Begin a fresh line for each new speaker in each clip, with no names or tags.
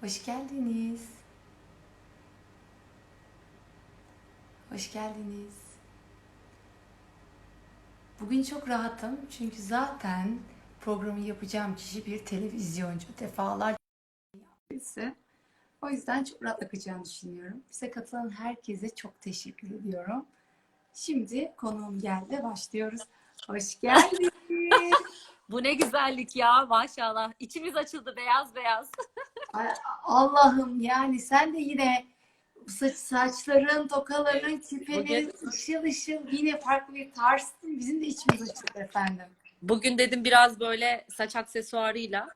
Hoş geldiniz. Hoş geldiniz. Bugün çok rahatım çünkü zaten programı yapacağım kişi bir televizyoncu. Defalarca birisi. O yüzden çok rahat akacağını düşünüyorum. Bize katılan herkese çok teşekkür ediyorum. Şimdi konuğum geldi. Başlıyoruz. Hoş geldiniz.
Bu ne güzellik ya maşallah. İçimiz açıldı beyaz beyaz.
Ay, Allah'ım yani sen de yine saçların, tokaların,
Bugün
küpelerin ışıl ışıl yine farklı bir tarzsın. Bizim de içimiz açıldı efendim.
bugün dedim biraz böyle saç aksesuarıyla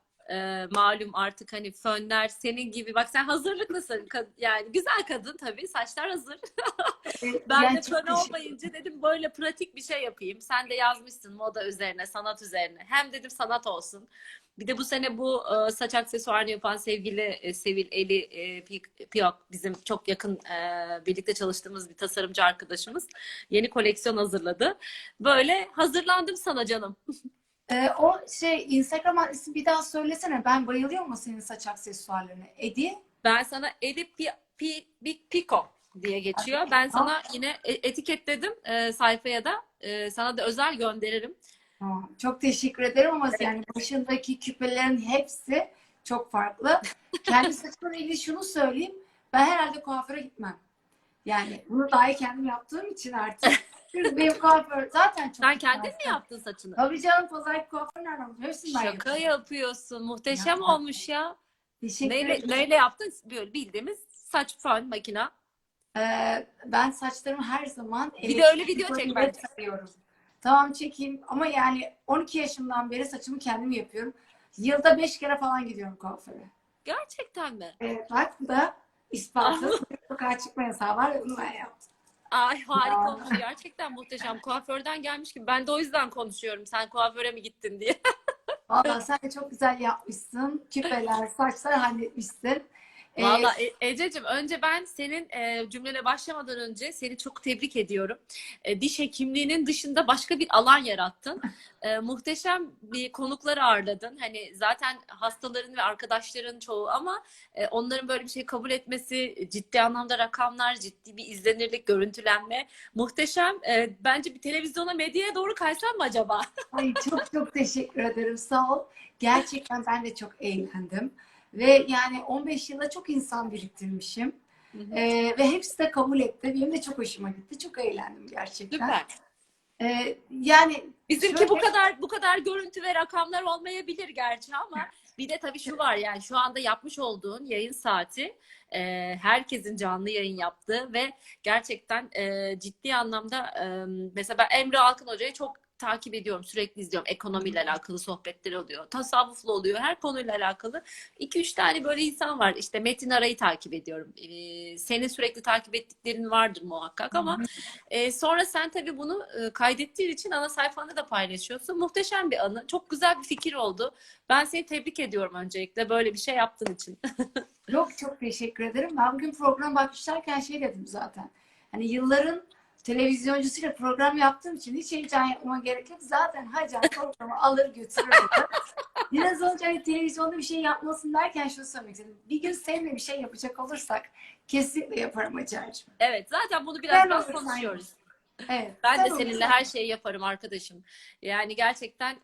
malum artık hani fönler senin gibi bak sen hazırlıklısın yani güzel kadın tabii saçlar hazır. Ben
Yani
de
çok
fön
teşekkür
olmayınca dedim böyle pratik bir şey yapayım. Sen de yazmışsın moda üzerine, sanat üzerine. Hem dedim sanat olsun. Bir de bu sene bu saç aksesuarını yapan sevgili Sevil Eli Piyok bizim çok yakın birlikte çalıştığımız bir tasarımcı arkadaşımız yeni koleksiyon hazırladı. Böyle hazırlandım sana canım.
O Instagram adresini bir daha söylesene. Ben bayılıyorum o senin saç aksesuarlarına. Edi.
Ben sana Eli Pico diye geçiyor. Ben
Tamam.
sana yine etiketledim sayfaya da. Sana da özel gönderirim.
Tamam. Çok teşekkür ederim ama
Evet.
yani başındaki küpelerin hepsi çok farklı. Kendi saçımla ilgili şunu söyleyeyim. Ben herhalde kuaföre gitmem. Yani bunu dahi kendim yaptığım için artık. Çünkü benim kuaför zaten çok
Sen kendin
güzel.
mi yaptın saçını?
Tabii canım pazar kuaför nereden bulacağım? Hepsini ben
Şaka
yapıyorum.
yapıyorsun.
Ya,
Muhteşem olmuş ya.
teşekkür
Neyle
ederim.
yaptın? Böyle bildiğimiz saç fön makina.
Ben saçlarımı her zaman
Bir de öyle
elektrik
video çek
ile
bence.
tarıyorum. Tamam çekeyim ama yani 12 yaşımdan beri saçımı kendim yapıyorum. Yılda 5 kere falan gidiyorum kuaföre.
Gerçekten mi?
Bak bu da ispatı. Sokağa çıkma yasağı var ve bunu ben yaptım.
Ay harika
Ya.
olmuş. Gerçekten muhteşem. Kuaförden gelmiş gibi. Ben de o yüzden konuşuyorum. Sen kuaföre mi gittin diye.
Vallahi sen de çok güzel yapmışsın. Küpeler, saçlar halletmişsin. Ee,
Valla Ececiğim önce ben senin cümlene başlamadan önce seni çok tebrik ediyorum. Diş hekimliğinin dışında başka bir alan yarattın. Muhteşem bir konukları ağırladın. Hani zaten hastaların ve arkadaşların çoğu ama onların böyle bir şey kabul etmesi, ciddi anlamda rakamlar, ciddi bir izlenirlik, görüntülenme. Muhteşem. Bence bir televizyona, medyaya doğru kaysan mı acaba?
Ay çok çok teşekkür ederim. Sağ ol. Gerçekten ben de çok eğlendim. Ve yani 15 yılda çok insan biriktirmişim.
Hı hı.
Ve hepsi de kabul etti. Benim de çok hoşuma gitti. Çok eğlendim gerçekten.
Süper.
Yani
Bizimki
şöyle
bu kadar görüntü ve rakamlar olmayabilir gerçi ama bir de tabii şu var yani şu anda yapmış olduğun yayın saati herkesin canlı yayın yaptığı ve gerçekten ciddi anlamda mesela ben Emre Alkın Hoca'yı çok takip ediyorum. Sürekli izliyorum. Ekonomiyle alakalı sohbetler oluyor. Tasavvuflu oluyor. Her konuyla alakalı. 2 üç tane böyle insan var. İşte Metin Aray'ı takip ediyorum. Seni sürekli takip ettiklerin vardır muhakkak ama sonra sen tabii bunu kaydettiğin için ana sayfanda da paylaşıyorsun. Muhteşem bir anı. Çok güzel bir fikir oldu. Ben seni tebrik ediyorum öncelikle böyle bir şey yaptığın için.
çok çok teşekkür ederim. Ben bugün programa başlarken şey dedim zaten. Hani yılların televizyoncusuyla program yaptığım için hiç heyecan yapmama gerek yok. Zaten Hacan programı alır götürür dedi. Biraz önce hani televizyonda bir şey yapmasın derken şunu söylemek istedim. Bir gün seninle bir şey yapacak olursak kesinlikle yaparım Hacer'cığım.
Evet, zaten bunu
Sen
biraz
olursan yap.
konuşuyoruz.
Evet,
Ben
sen
de seninle
olursan
her
yap.
şeyi yaparım arkadaşım. Yani gerçekten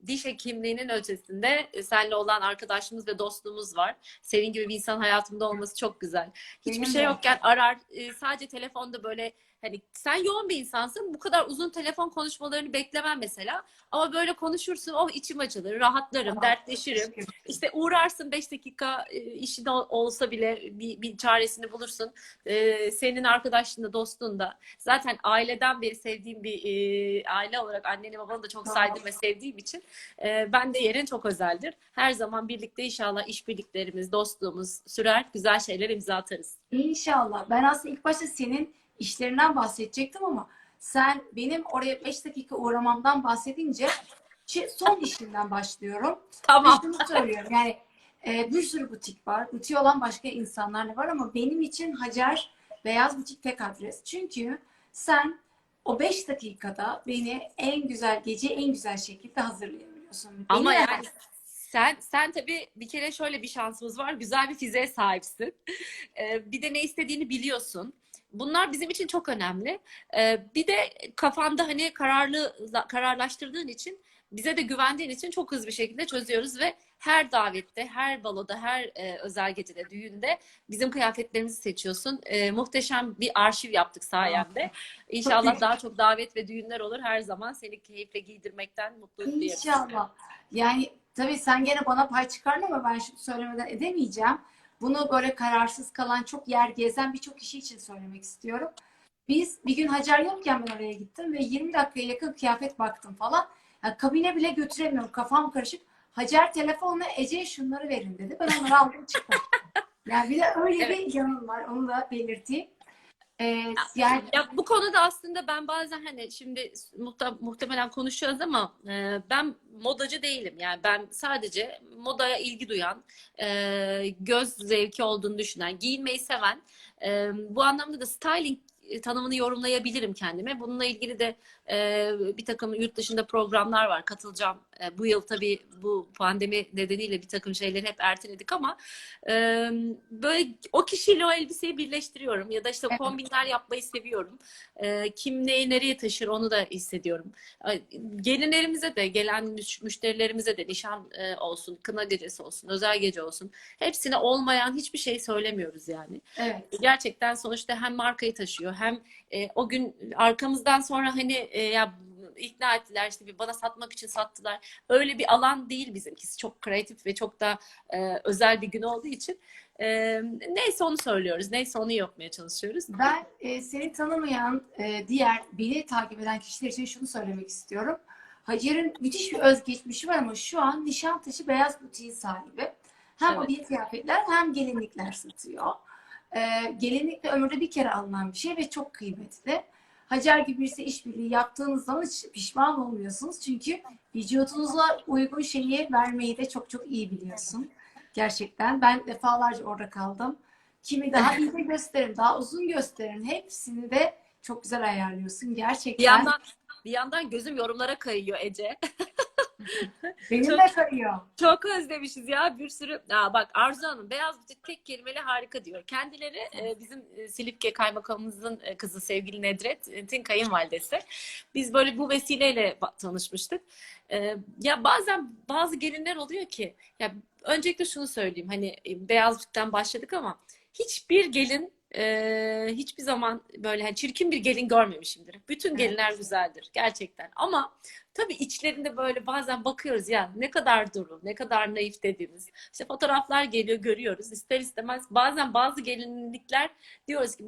diş hekimliğinin ötesinde seninle olan arkadaşlığımız ve dostluğumuz var. Senin gibi bir insan hayatımda olması çok güzel. Hiçbir
Benim
şey
de.
yokken arar, sadece telefonda böyle hani sen yoğun bir insansın. Bu kadar uzun telefon konuşmalarını beklemem mesela. Ama böyle konuşursun, oh içim açılır, rahatlarım,
Tamam.
dertleşirim.
Teşekkür
İşte uğrarsın 5 dakika işin olsa bile bir çaresini bulursun. Senin arkadaşlığın da dostluğun da zaten aileden beri sevdiğim bir aile olarak anneni babanı da çok
ederim.
saydığım ve sevdiğim için ben de yerin çok özeldir. Her zaman birlikte inşallah işbirliklerimiz, dostluğumuz sürer, güzel şeyler imza atarız.
İnşallah. Ben aslında ilk başta senin işlerinden bahsedecektim ama sen benim oraya 5 dakika uğramamdan bahsedince son işimden başlıyorum. Ve
Tamam.
şunu söylüyorum yani Bir sürü butik var. Butiği olan başka insanlar da var ama benim için Hacer Beyaz Butik tek adres. Çünkü sen o 5 dakikada beni en güzel gece en güzel şekilde hazırlayabiliyorsun. Beni
Ama
neden?
yani sen tabii bir kere şöyle bir şansımız var. Güzel bir fiziğe sahipsin. Bir de ne istediğini biliyorsun. Bunlar bizim için çok önemli. Bir de kafanda hani kararlaştırdığın için bize de güvendiğin için çok hızlı bir şekilde çözüyoruz ve her davette, her baloda, her özel gecede, düğünde bizim kıyafetlerimizi seçiyorsun. Muhteşem bir arşiv yaptık sayende.
Çok
İnşallah
teşekkür
daha çok davet ve düğünler olur. Her zaman seni keyifle giydirmekten mutluluk duyarız.
İnşallah. Yani tabii sen gene bana pay çıkardın ama ben şimdi söylemeden edemeyeceğim. Bunu böyle kararsız kalan, çok yer gezen birçok kişi için söylemek istiyorum. Biz bir gün Hacer yokken ben oraya gittim ve 20 dakikaya yakın kıyafet baktım falan. Yani kabine bile götüremiyorum. Kafam karışık. Hacer telefonla Ece'ye şunları verin dedi. Ben onları aldım çıktım. Yani bir de öyle
Evet.
bir yanım var. Onu da belirteyim. Yani
Ya bu konuda aslında ben bazen hani şimdi muhtemelen konuşuyoruz ama ben modacı değilim. Yani ben sadece modaya ilgi duyan, göz zevki olduğunu düşünen, giyinmeyi seven, bu anlamda da styling tanımını yorumlayabilirim kendime. Bununla ilgili de bir takım yurt dışında programlar var. Katılacağım. Bu yıl tabii bu pandemi nedeniyle bir takım şeyleri hep erteledik ama e, böyle o kişiyle o elbiseyi birleştiriyorum ya da işte kombinler yapmayı seviyorum. Kim neyi nereye taşır onu da hissediyorum. Gelinlerimize de gelen müşterilerimize de nişan olsun, kına gecesi olsun, özel gece olsun. Hepsine olmayan hiçbir şey söylemiyoruz yani.
evet.
Gerçekten sonuçta hem markayı taşıyor hem o gün arkamızdan sonra hani ya ikna ettiler işte bir bana satmak için sattılar. Öyle bir alan değil bizimkisi. Çok kreatif ve çok da özel bir gün olduğu için neyse onu söylüyoruz. Neyse onu yapmaya çalışıyoruz.
Ben seni tanımayan, diğer beni takip eden kişiler için şunu söylemek istiyorum. Hacer'in müthiş bir özgeçmişi var ama şu an Nişantaşı Beyaz Butiği sahibi. Hem
Evet.
abiye kıyafetler hem gelinlikler satıyor. Gelinlik de ömürde bir kere alınan bir şey ve çok kıymetli. Hacer gibi birisi işbirliği yaptığınız zaman hiç pişman olmuyorsunuz. Çünkü vücudunuza uygun şeyi vermeyi de çok çok iyi biliyorsun. Gerçekten. Ben defalarca orada kaldım. Kimi daha ince gösterin, daha uzun gösterin. Hepsini de çok güzel ayarlıyorsun.
Bir
Gerçekten
yandan bir yandan gözüm yorumlara kayıyor Ece.
benim
Çok
de kayıyor.
Çok özlemişiz ya bir sürü. Bak Arzu Hanım Beyaz Butik tek kelimeyle harika diyor. Kendileri bizim Silifke Kaymakamımızın kızı sevgili Nedret'in kayınvalidesi. Biz böyle bu vesileyle tanışmıştık. Ya bazen bazı gelinler oluyor ki ya öncelikle şunu söyleyeyim hani Beyaz Butik'ten başladık ama hiçbir gelin hiçbir zaman böyle hani çirkin bir gelin görmemişimdir. Bütün
Evet.
gelinler güzeldir gerçekten. Ama tabii içlerinde böyle bazen bakıyoruz ya ne kadar duru, ne kadar naif dediğimiz. İşte fotoğraflar geliyor, görüyoruz. İster istemez bazen bazı gelinlikler diyoruz ki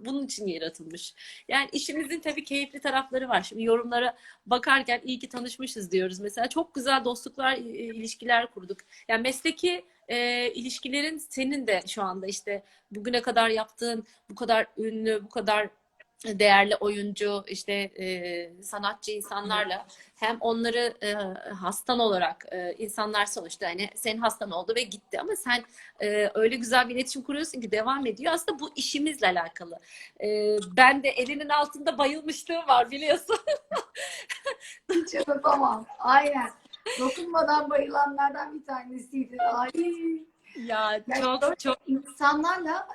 bunun için yaratılmış. Yani işimizin tabii keyifli tarafları var. Şimdi yorumlara bakarken iyi ki tanışmışız diyoruz. Mesela çok güzel dostluklar, ilişkiler kurduk. Yani mesleki ilişkilerin senin de şu anda işte bugüne kadar yaptığın bu kadar ünlü, bu kadar değerli oyuncu, işte sanatçı insanlarla hem onları hastan olarak insanlar sonuçta hani senin hastan oldu ve gitti ama sen öyle güzel bir iletişim kuruyorsun ki devam ediyor. Aslında bu işimizle alakalı. Ben de elinin altında bayılmışlığım var biliyorsun.
Hiç unutamam. Aynen. Dokunmadan bayılanlardan bir tanesiydi. Ay.
Ya
Yani böyle
çok çok
insanlarla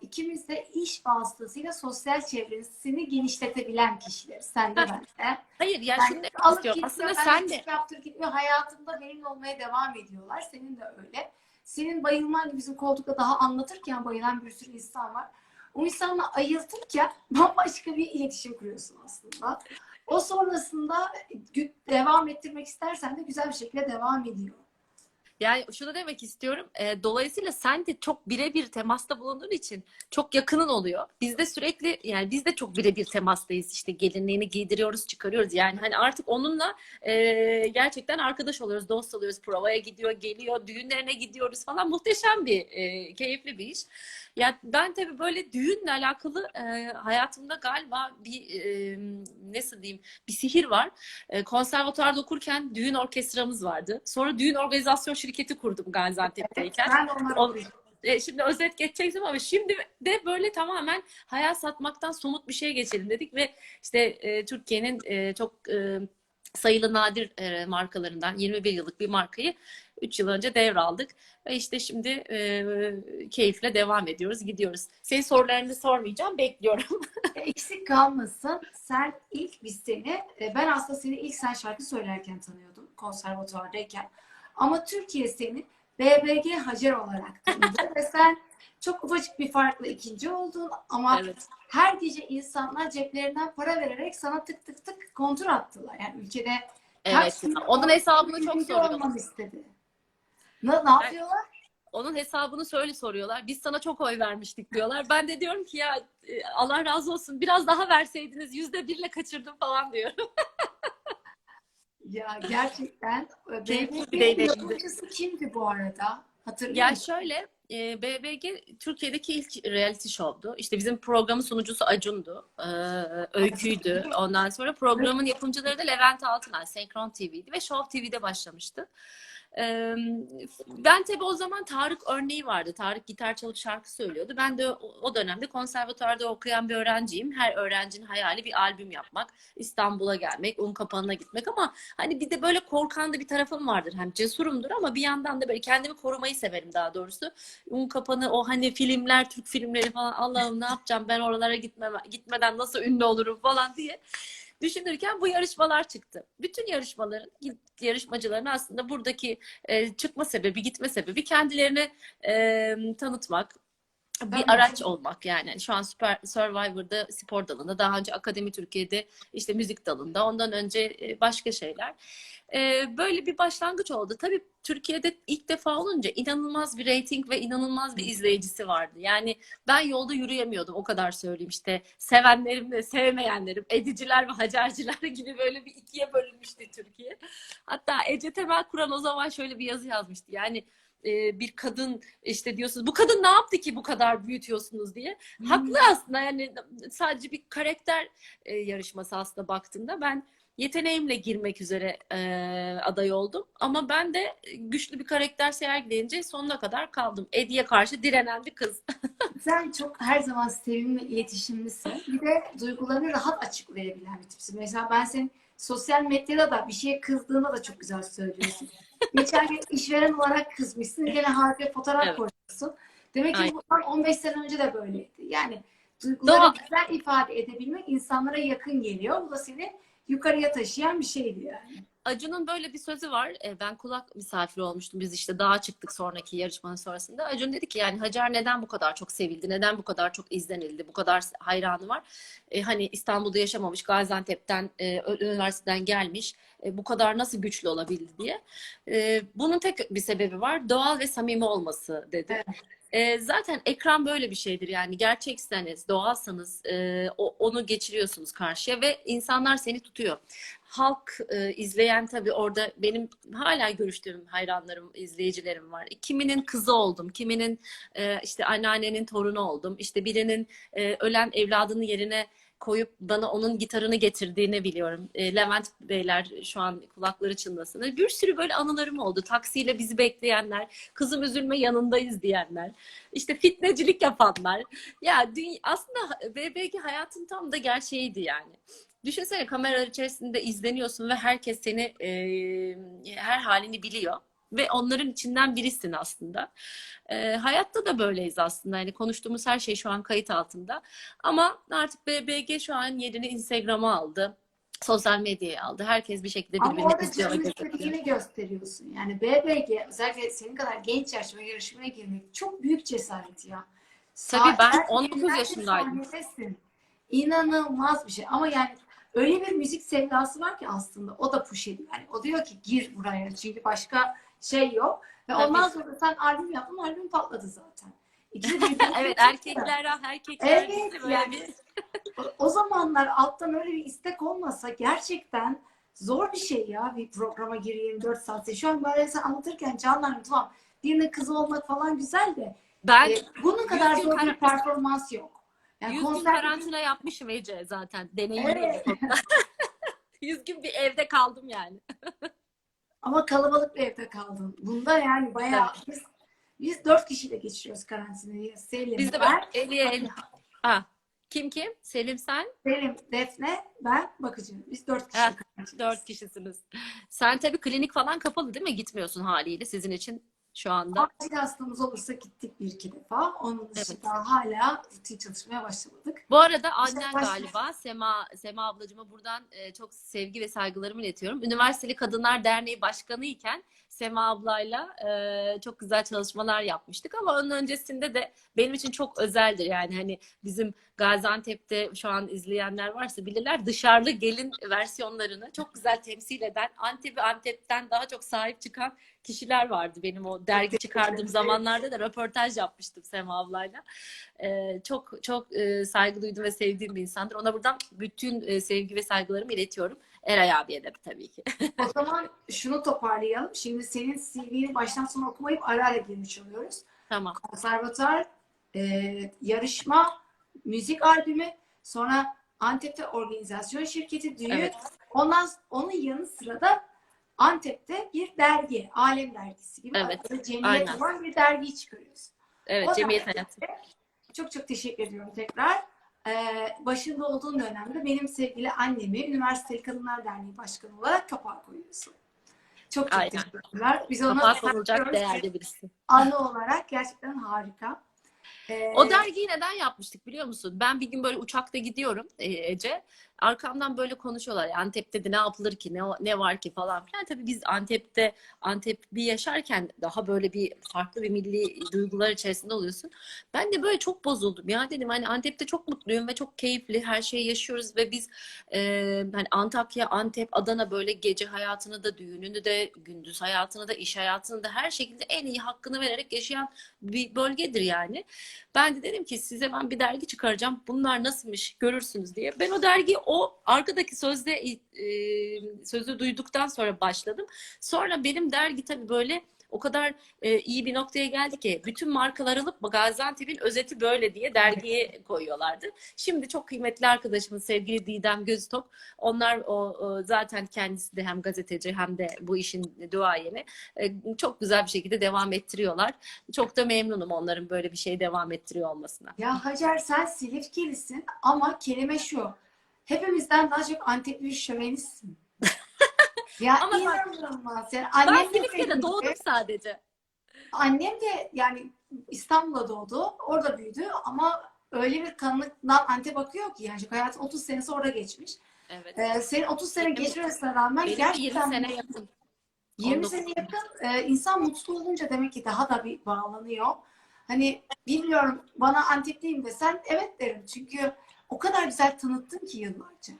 ikimiz de iş vasıtasıyla sosyal çevresini genişletebilen kişileriz. Sen de ben de.
hayır ya
Yani
şunu demek
alıp
istiyorum.
gitmiyor,
Aslında
ben de
sen de
iş yaptır gitmiyor. Hayatımda benimle olmaya devam ediyorlar. Senin de öyle. Senin bayılman gibi bizim koltukta daha anlatırken bayılan bir sürü insan var. O insanla ayıltırken bambaşka bir iletişim kuruyorsun aslında. O sonrasında devam ettirmek istersen de güzel bir şekilde devam ediyor.
yani şunu demek istiyorum. Dolayısıyla sen de çok birebir temasta bulunduğun için çok yakının oluyor. Biz de sürekli yani biz de çok birebir temastayız. İşte gelinliğini giydiriyoruz, çıkarıyoruz. Yani hani artık onunla gerçekten arkadaş oluyoruz, dost oluyoruz. Provaya gidiyor, geliyor, düğünlerine gidiyoruz falan. Muhteşem bir, keyifli bir iş. Ya ben tabii böyle düğünle alakalı hayatımda galiba bir nasıl diyeyim bir sihir var. Konservatuvarda okurken düğün orkestramız vardı. Sonra düğün organizasyon şirketi kurdum Gaziantep'teyken.
Ben de onları
O,
okuyacağım.
Şimdi özet geçecektim ama şimdi de böyle tamamen hayal satmaktan somut bir şeye geçelim dedik ve işte Türkiye'nin çok sayılı nadir markalarından 21 yıllık bir markayı 3 yıl önce devraldık. Ve işte şimdi keyifle devam ediyoruz, gidiyoruz. Senin sorularını sormayacağım, bekliyorum.
Eksik kalmasın. Sen ilk biz seni, ben aslında seni ilk sen şarkı söylerken tanıyordum konservatuvardayken. Ama Türkiye seni BBG Hacer olarak tanıdı ve sen çok ufacık bir farkla ikinci oldun ama
Evet.
her gece insanlar ceplerinden para vererek sana tık tık tık kontur attılar. Yani ülkede
Evet.
kaç bin
Onun hesabını çok
birinci
soruyorlar.
olmanı istedi. Ne yapıyorlar?
Onun hesabını şöyle soruyorlar. Biz sana çok oy vermiştik diyorlar. Ben de diyorum ki ya Allah razı olsun biraz daha verseydiniz %1'le kaçırdım falan diyorum.
Ya gerçekten
Keyifli bir
BBG'nin
deneyimdi.
yapımcısı kimdi bu arada? Hatırlıyor
Ya
musun?
şöyle BBG Türkiye'deki ilk reality show'du. İşte bizim programın sunucusu Acun'du. Öykü'ydü. Ondan sonra programın yapımcıları da Levent Altınay, Senkron TV'ydi ve Show TV'de başlamıştı. Ben tabii o zaman Tarık örneği vardı. Tarık gitar çalıp şarkı söylüyordu. Ben de o dönemde konservatuvarda okuyan bir öğrenciyim. Her öğrencinin hayali bir albüm yapmak, İstanbul'a gelmek, Unkapanı'na gitmek ama hani bir de böyle korkan da bir tarafım vardır. Hem cesurumdur ama bir yandan da böyle kendimi korumayı severim daha doğrusu. Unkapanı o hani filmler, Türk filmleri falan Allah'ım ne yapacağım ben oralara gitmeden nasıl ünlü olurum falan diye düşünürken bu yarışmalar çıktı. Bütün yarışmacıların aslında buradaki çıkma sebebi, gitme sebebi kendilerini tanıtmak, bir
Tabii.
araç olmak yani. Şu an Survivor'da spor dalında, daha önce Akademi Türkiye'de işte müzik dalında, ondan önce başka şeyler. Böyle bir başlangıç oldu. Tabii Türkiye'de ilk defa olunca inanılmaz bir reyting ve inanılmaz bir izleyicisi vardı. Yani ben yolda yürüyemiyordum o kadar söyleyeyim işte. Sevenlerim ve sevmeyenlerim, ediciler ve hacerciler gibi böyle bir ikiye bölünmüştü Türkiye. Hatta Ece Temel Kur'an o zaman şöyle bir yazı yazmıştı. Yani bir kadın işte diyorsunuz bu kadın ne yaptı ki bu kadar büyütüyorsunuz diye. Haklı aslında yani sadece bir karakter yarışması aslında baktığımda ben yeteneğimle girmek üzere aday oldum. Ama ben de güçlü bir karakter sergileyince sonuna kadar kaldım. Edi'ye karşı direnen bir kız.
Sen çok her zaman sevimli, iletişimlisin. Bir de duygularını rahat açıklayabilen bir tipsin. Mesela ben senin sosyal medyada da bir şeye kızdığında da çok güzel söylüyorsun. Geçen gün işveren olarak kızmışsın. Gene harika fotoğraf
Evet.
koymuşsun. Demek ki
Aynen.
bundan 15 sene önce de böyleydi. Yani duyguları
Doğal.
güzel ifade edebilmek insanlara yakın geliyor. Bu da seni yukarıya taşıyan bir şeydi yani.
Acun'un böyle bir sözü var. Ben kulak misafiri olmuştum. Biz işte dağa çıktık sonraki yarışmanın sonrasında. Acun dedi ki yani Hacer neden bu kadar çok sevildi? Neden bu kadar çok izlenildi? Bu kadar hayranı var. Hani İstanbul'da yaşamamış, Gaziantep'ten, üniversiteden gelmiş. Bu kadar nasıl güçlü olabildi diye. Bunun tek bir sebebi var. Doğal ve samimi olması dedi.
Evet.
Zaten ekran böyle bir şeydir yani gerçekseniz, doğalsanız onu geçiriyorsunuz karşıya ve insanlar seni tutuyor. Halk izleyen tabii orada benim hala görüştüğüm hayranlarım, izleyicilerim var. Kiminin kızı oldum, kiminin işte anneannenin torunu oldum, işte birinin ölen evladının yerine koyup bana onun gitarını getirdiğini biliyorum. Levent Beyler şu an kulakları çınlasın. Bir sürü böyle anılarım oldu. Taksiyle bizi bekleyenler, kızım üzülme yanındayız diyenler, işte fitnecilik yapanlar. Ya aslında BBG hayatın tam da gerçeğiydi yani. Düşünsene kameralar içerisinde izleniyorsun ve herkes seni her halini biliyor. Ve onların içinden birisin aslında. Hayatta da böyleyiz aslında. Yani konuştuğumuz her şey şu an kayıt altında. Ama artık BBG şu an yerini Instagram'a aldı. Sosyal medyaya aldı. Herkes bir şekilde
Ama
birbirini
orada
izliyor ve
canın
gözetliyor.
istediğini gösteriyorsun. Yani BBG özellikle senin kadar genç yaşta yarışmaya girmek çok büyük cesaret ya.
Tabii ben
Saatlerce
19
binlerce
yaşındaydım.
sahnedesin. İnanılmaz bir şey. Ama yani öyle bir müzik sevdası var ki aslında o da push ediyor. Yani o diyor ki gir buraya çünkü başka şey yok. Ve
Tabii.
ondan sonra sen albüm yaptın, albüm patladı zaten. İkisi birbirini
Evet,
destekliyor.
erkekler
Evet
bizi böyle
yani
bir
o zamanlar alttan öyle bir istek olmasa gerçekten zor bir şey ya bir programa gireyim 4 saat. Şu an böyle sen anlatırken canlandım tamam birinin kızı olmak falan güzel de
ben
bunun kadar
100 gün
zor bir performans yok. Yani
100 gün
konser
karantina yapmışım Ece zaten. Deneyimliyim
evet.
bu konuda. 100 gün bir evde kaldım yani.
Ama kalabalık bir evde kaldın. Bunda yani bayağı
Tabii.
biz 4 kişiyle geçiriyoruz karantinayı. Selim,
Biz de böyle
ben,
Eliye el. Ha. Kim? Selim sen?
Selim, Defne, ben bakıcı. Biz 4
Heh,
kişiyle karantinayız.
4 kişisiniz. Sen tabii klinik falan kapalı değil mi? Gitmiyorsun haliyle sizin için şu anda.
Acil hastamız olursa gittik bir iki defa. Onun
Evet.
dışında hala rutin çalışmaya başlamadık.
Bu arada
İşte
annen galiba Sema ablacığıma buradan çok sevgi ve saygılarımı iletiyorum. Üniversiteli Kadınlar Derneği Başkanı iken Sema ablayla çok güzel çalışmalar yapmıştık ama onun öncesinde de benim için çok özeldir. Yani hani bizim Gaziantep'te şu an izleyenler varsa bilirler, dışarılı gelin versiyonlarını çok güzel temsil eden, Antep'i Antep'ten daha çok sahip çıkan kişiler vardı. Benim o dergi çıkardığım zamanlarda da röportaj yapmıştım Sema ablayla. Çok saygı duydum ve sevdiğim bir insandır. Ona buradan bütün sevgi ve saygılarımı iletiyorum. Eray abiye de tabii ki.
O zaman şunu toparlayalım. Şimdi senin CV'ni baştan sona okumayıp ara ara girmiş oluyoruz.
Tamam.
Konservatuar, yarışma, müzik albümü, sonra Antep'te organizasyon şirketi, düğün.
Evet.
Onun yanı sıra da Antep'te bir dergi, Alem Dergisi gibi
Evet,
böyle cemiyet
aynen.
olan bir dergiyi çıkarıyorsun.
Evet,
O
cemiyet
dergide
hayatı.
çok teşekkür ediyorum tekrar. Başında olduğun dönemde benim sevgili annemi Üniversiteli Kadınlar Derneği Başkanı olarak kapağa koyuyorsun. Çok
Aynen.
teşekkürler. Biz onu
Kapağı konulacak
saklıyoruz.
değerli birisi.
Anı olarak gerçekten harika.
O dergiyi neden yapmıştık biliyor musun? Ben bir gün böyle uçakta gidiyorum Ece. Arkamdan böyle konuşuyorlar. Antep'te de ne yapılır ki, ne var ki falan filan. Tabii biz Antep'i yaşarken daha böyle bir farklı bir milli duygular içerisinde oluyorsun. Ben de böyle çok bozuldum. Ya dedim hani Antep'te çok mutluyum ve çok keyifli her şeyi yaşıyoruz ve biz hani Antakya, Antep, Adana böyle gece hayatını da, düğününü de, gündüz hayatını da, iş hayatını da her şekilde en iyi hakkını vererek yaşayan bir bölgedir yani. Ben de dedim ki size ben bir dergi çıkaracağım. Bunlar nasılmış görürsünüz diye. Ben o dergiyi o arkadaki sözü duyduktan sonra başladım. Sonra benim dergi tabii böyle o kadar iyi bir noktaya geldi ki bütün markalar alıp Gaziantep'in özeti böyle diye dergiye koyuyorlardı. Şimdi çok kıymetli arkadaşımın sevgili Didem Göztok. Onlar zaten kendisi de hem gazeteci hem de bu işin duayeni. Çok güzel bir şekilde devam ettiriyorlar. Çok da memnunum onların böyle bir şey devam ettiriyor olmasına.
Ya Hacer sen Silifkelisin ama kelime şu. Hepimizden daha çok Antepli bir şövenistsin. Ya
Ama bak,
inanılmaz. Yani
ben
annem de
Silifke'de
senin
doğdum
gibi.
sadece.
Annem de yani İstanbul'da doğdu. Orada büyüdü ama öyle bir kanlıktan Antep bakıyor ki yani hayatın 30 senesi orada geçmiş.
Evet.
Senin 30 sene
Benim,
geçmesine rağmen
benim 20
gerçekten
sene yakın.
20
19.
sene yakın insan mutlu olunca demek ki daha da bir bağlanıyor. Hani bilmiyorum bana Antepliyim desen evet derim. Çünkü o kadar güzel tanıttın ki yıllarca.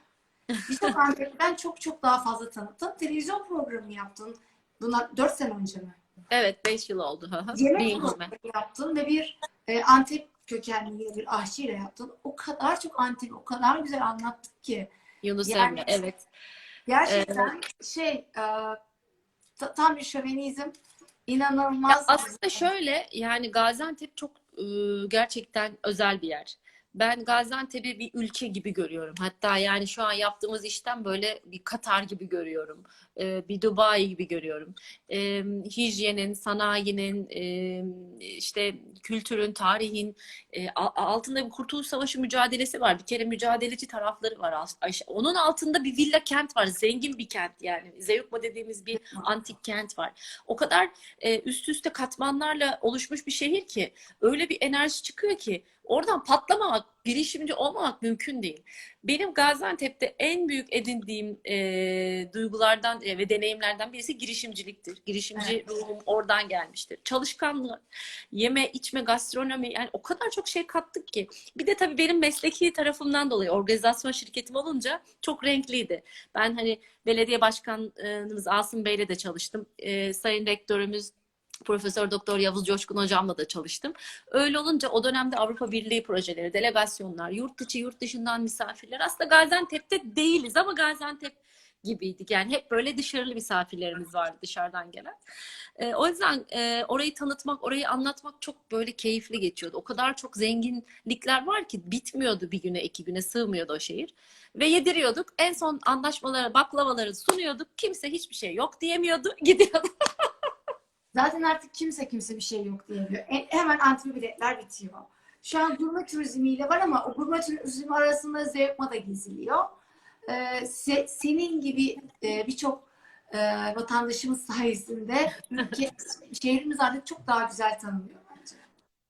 Birçok Antep'ten çok daha fazla tanıttın. Televizyon programı yaptın. Buna 4 sene önce mi?
Evet 5 yıl oldu.
Yemek
Değil mi?
programı yaptın ve bir Antep kökenli bir aşçıyla yaptın. O kadar çok Antep, o kadar güzel anlattık ki.
Yunus
Yani
Emre evet.
gerçekten tam bir şövenizm.
Ya
İnanılmaz.
aslında şöyle yani Gaziantep çok gerçekten özel bir yer. Ben Gaziantep'i bir ülke gibi görüyorum. Hatta yani şu an yaptığımız işten böyle bir Katar gibi görüyorum. Bir Dubai gibi görüyorum. Hijyenin, sanayinin, işte kültürün, tarihin altında bir Kurtuluş Savaşı mücadelesi var. Bir kere mücadeleci tarafları var. Onun altında bir villa kent var. Zengin bir kent yani. Zeugma dediğimiz bir antik kent var. O kadar üst üste katmanlarla oluşmuş bir şehir ki öyle bir enerji çıkıyor ki oradan patlamamak, girişimci olmamak mümkün değil. Benim Gaziantep'te en büyük edindiğim duygulardan ve deneyimlerden birisi girişimciliktir. Girişimci ruhum oradan gelmiştir. Çalışkanlık, yeme, içme, gastronomi yani o kadar çok şey kattık ki. Bir de tabii benim mesleki tarafımdan dolayı organizasyon şirketim olunca çok renkliydi. Ben hani belediye başkanımız Asım Bey'le de çalıştım. Sayın rektörümüz Profesör Doktor Yavuz Coşkun hocamla da çalıştım. Öyle olunca o dönemde Avrupa Birliği projeleri, delegasyonlar, yurt içi yurt dışından misafirler. Aslında Gaziantep'te değiliz ama Gaziantep gibiydik. Yani hep böyle dışarılı misafirlerimiz vardı, dışarıdan gelen. O yüzden orayı tanıtmak, orayı anlatmak çok böyle keyifli geçiyordu. O kadar çok zenginlikler var ki bitmiyordu, bir güne, 2 güne sığmıyordu o şehir. Ve yediriyorduk. En son anlaşmaları, baklavaları sunuyorduk. Kimse hiçbir şey yok diyemiyordu. Gidiyordu.
Zaten artık kimse bir şey yok diyemiyor. Hemen antika biletler bitiyor. Şu an gurme turizmiyle var ama o gurme turizmi arasında Zevkma da geziliyor. Senin gibi birçok vatandaşımız sayesinde şehrimiz artık çok daha güzel tanınıyor bence.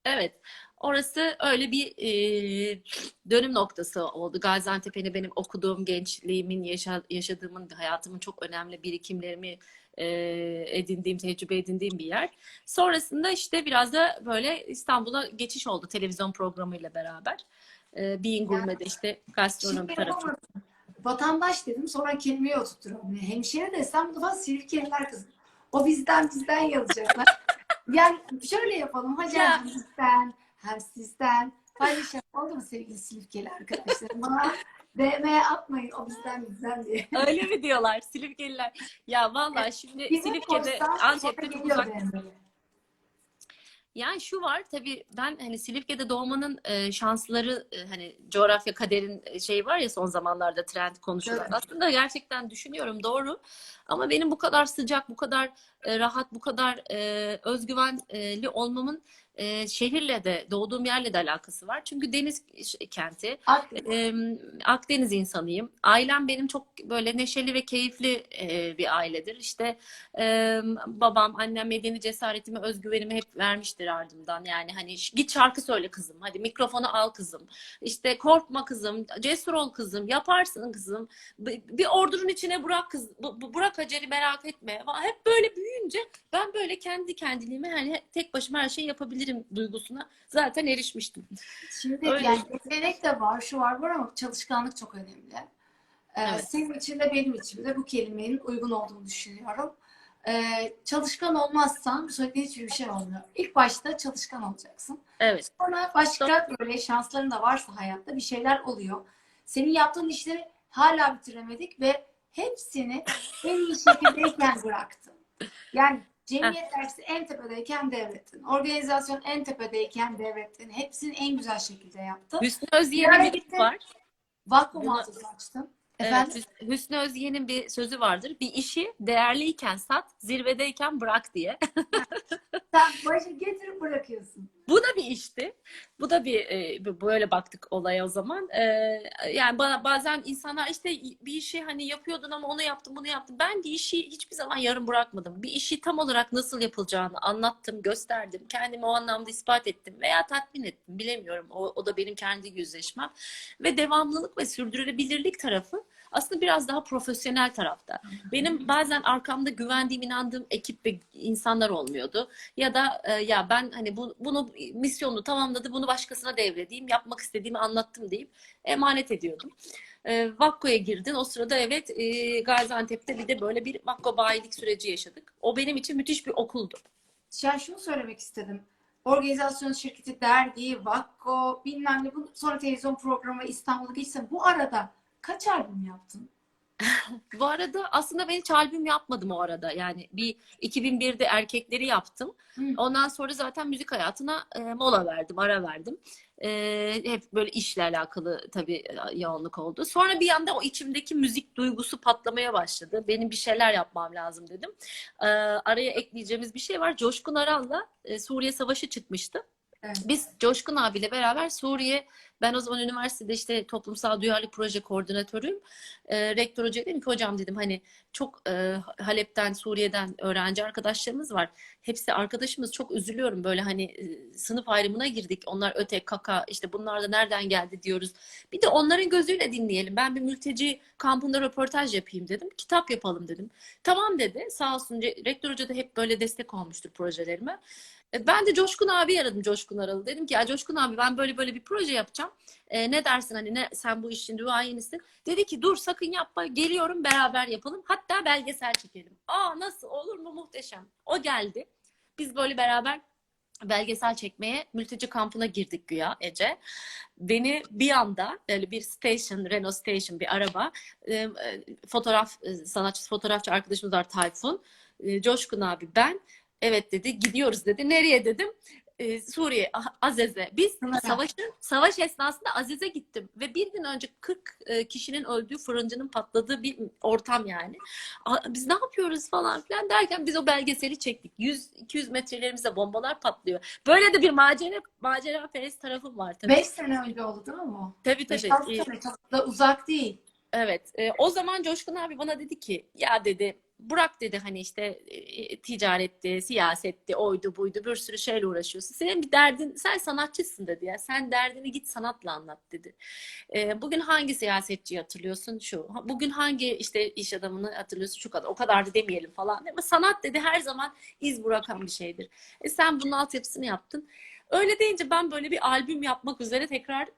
Evet. Orası öyle bir dönüm noktası oldu. Gaziantep hani benim okuduğum, gençliğimin, yaşadığımın, hayatımın çok önemli birikimlerimi edindiğim, tecrübe edindiğim bir yer. Sonrasında işte biraz da böyle İstanbul'a geçiş oldu televizyon programıyla beraber. Being
Yani
Gourmet'de işte gastronomi
şimdi
tarafı.
yapamadım. Vatandaş dedim, sonra kelimeyi oturtturam. Hemşire desem bu defa Silifkeliler kızım. O bizden yazacaklar. Yani şöyle yapalım. Hacı
Ya
hem bizden hem sizden paylaşalım. Oldu mu sevgili Silifkeli arkadaşlarım? Bana DM atmayın o bizden diye.
öyle mi diyorlar Silifkeliler? Ya vallahi şimdi
Bizim
Silifke'de,
koşsan sonra
Antep'te çok
geliyor
uzak.
DM'leri.
Yani şu var tabii, ben hani Silifke'de doğmanın şansları, hani coğrafya kaderin şeyi var ya, son zamanlarda trend konuşulan.
Evet.
Aslında gerçekten düşünüyorum, doğru. Ama benim bu kadar sıcak, bu kadar rahat, bu kadar özgüvenli olmamın şehirle de, doğduğum yerle de alakası var. Çünkü deniz kenti,
Akdeniz.
e, Akdeniz insanıyım. Ailem benim çok böyle neşeli ve keyifli bir ailedir. İşte babam, annem medeni cesaretimi, özgüvenimi hep vermiştir ardımdan. Yani hani git şarkı söyle kızım, hadi mikrofonu al kızım. İşte korkma kızım, cesur ol kızım, yaparsın kızım. Bir ordunun içine bırak kız, bırak Hacer'i, merak etme. Hep böyle büyüyünce ben böyle kendi kendiliğime, hani tek başıma her şeyi yapabilirim duygusuna zaten erişmiştim.
Şimdi
Öyle.
yani yetenek de var, şu var ama çalışkanlık çok önemli.
Evet.
Senin için de benim için de bu kelimenin uygun olduğunu düşünüyorum. Çalışkan olmazsan bu söylediğin hiçbir şey olmuyor. İlk başta çalışkan olacaksın.
Evet.
Sonra başka böyle şansların da varsa hayatta bir şeyler oluyor. Senin yaptığın işleri hala bitiremedik ve hepsini en iyi şekildeyken bıraktın. Yani
Heh.
cemiyet dersi en tepedeyken devrettin. Organizasyon en tepedeyken devrettin. Hepsini en güzel şekilde yaptın.
Hüsnü
Bir
Özyeğin'in
ara
bir lafı
gittin
var.
Vakko
Bunu
mağazası açtın.
Evet,
Efendim?
Hüsnü Özyeğin'in bir sözü vardır. Bir işi değerliyken sat, zirvedeyken bırak diye.
Sen başı getirip bırakıyorsun.
Bu da bir işti. Bu da bir böyle baktık olaya o zaman. Yani bana bazen insanlar işte bir işi hani yapıyordun ama onu yaptım, bunu yaptım. Ben bir işi hiçbir zaman yarım bırakmadım. Bir işi tam olarak nasıl yapılacağını anlattım, gösterdim. Kendimi o anlamda ispat ettim veya tatmin ettim. Bilemiyorum. O da benim kendi yüzleşmem. Ve devamlılık ve sürdürülebilirlik tarafı aslında biraz daha profesyonel tarafta. Benim bazen arkamda güvendiğim, inandığım ekip ve insanlar olmuyordu. Ya da ya ben hani bunu misyonu tamamladı, bunu başkasına devredeyim, yapmak istediğimi anlattım deyip emanet ediyordum. Vakko'ya girdin. O sırada evet, Gaziantep'te bir de böyle bir Vakko bayilik süreci yaşadık. O benim için müthiş bir okuldu.
Yani şunu söylemek istedim. Organizasyon şirketi, dergi, Vakko, bilmem ne. Sonra televizyon programı İstanbul'a geçsen bu arada kaç albüm yaptın?
Bu arada aslında ben hiç albüm yapmadım o arada. Yani bir 2001'de Erkekleri yaptım.
Hı.
Ondan sonra zaten müzik hayatına mola verdim, ara verdim. Hep böyle işle alakalı tabii yoğunluk oldu. Sonra bir anda o içimdeki müzik duygusu patlamaya başladı. Benim bir şeyler yapmam lazım dedim. Araya ekleyeceğimiz bir şey var. Coşkun Aral'la Suriye Savaşı çıkmıştı.
Evet.
Biz Coşkun abiyle beraber Suriye, ben o zaman üniversitede işte toplumsal duyarlılık proje koordinatörüyüm. Rektör hocaya dedim ki, hocam dedim, hani çok Halep'ten, Suriye'den öğrenci arkadaşlarımız var. Hepsi arkadaşımız, çok üzülüyorum böyle, hani sınıf ayrımına girdik. Onlar öte kaka, işte bunlar da nereden geldi diyoruz. Bir de onların gözüyle dinleyelim. Ben bir mülteci kampında röportaj yapayım dedim. Kitap yapalım dedim. Tamam dedi. Sağ olsun, rektör hoca da hep böyle destek olmuştur projelerime. Ben de Coşkun abi aradım, Coşkun Aralı. Dedim ki ya Coşkun abi, ben böyle böyle bir proje yapacağım. Ne dersin, hani ne, sen bu işin duayenisin. Dedi ki dur sakın yapma, geliyorum beraber yapalım. Hatta belgesel çekelim. Aa nasıl olur mu, muhteşem. O geldi. Biz böyle beraber belgesel çekmeye mülteci kampına girdik güya Ece. Beni bir anda böyle bir station, Renault Station bir araba, sanatçı fotoğrafçı arkadaşımız var Tayfun. Coşkun abi ben. Evet dedi gidiyoruz dedi. Nereye dedim. Suriye, Azez'e. Biz
Sınıra.
savaş esnasında Azez'e gittim ve bir gün önce 40 kişinin öldüğü fırıncının patladığı bir ortam yani. Biz ne yapıyoruz falan filan derken biz o belgeseli çektik. 100-200 metrelerimizde bombalar patlıyor. Böyle de bir macera perest tarafım var tabii.
5 sene önce oldu değil mi bu?
Tabii
5-6
tabii.
sene, çok da uzak değil.
Evet. O zaman Coşkun abi bana dedi ki ya dedi Burak dedi hani işte ticaretti, siyasetti, oydu buydu bir sürü şeyle uğraşıyorsun. Senin bir derdin, sen sanatçısın dedi ya. Sen derdini git sanatla anlat dedi. Bugün hangi siyasetçiyi hatırlıyorsun? Şu. Bugün hangi işte iş adamını hatırlıyorsun? Şu kadar. O kadar da demeyelim falan. Ama sanat dedi her zaman iz bırakan bir şeydir. Sen bunun altyapısını yaptın. Öyle deyince ben böyle bir albüm yapmak üzere tekrar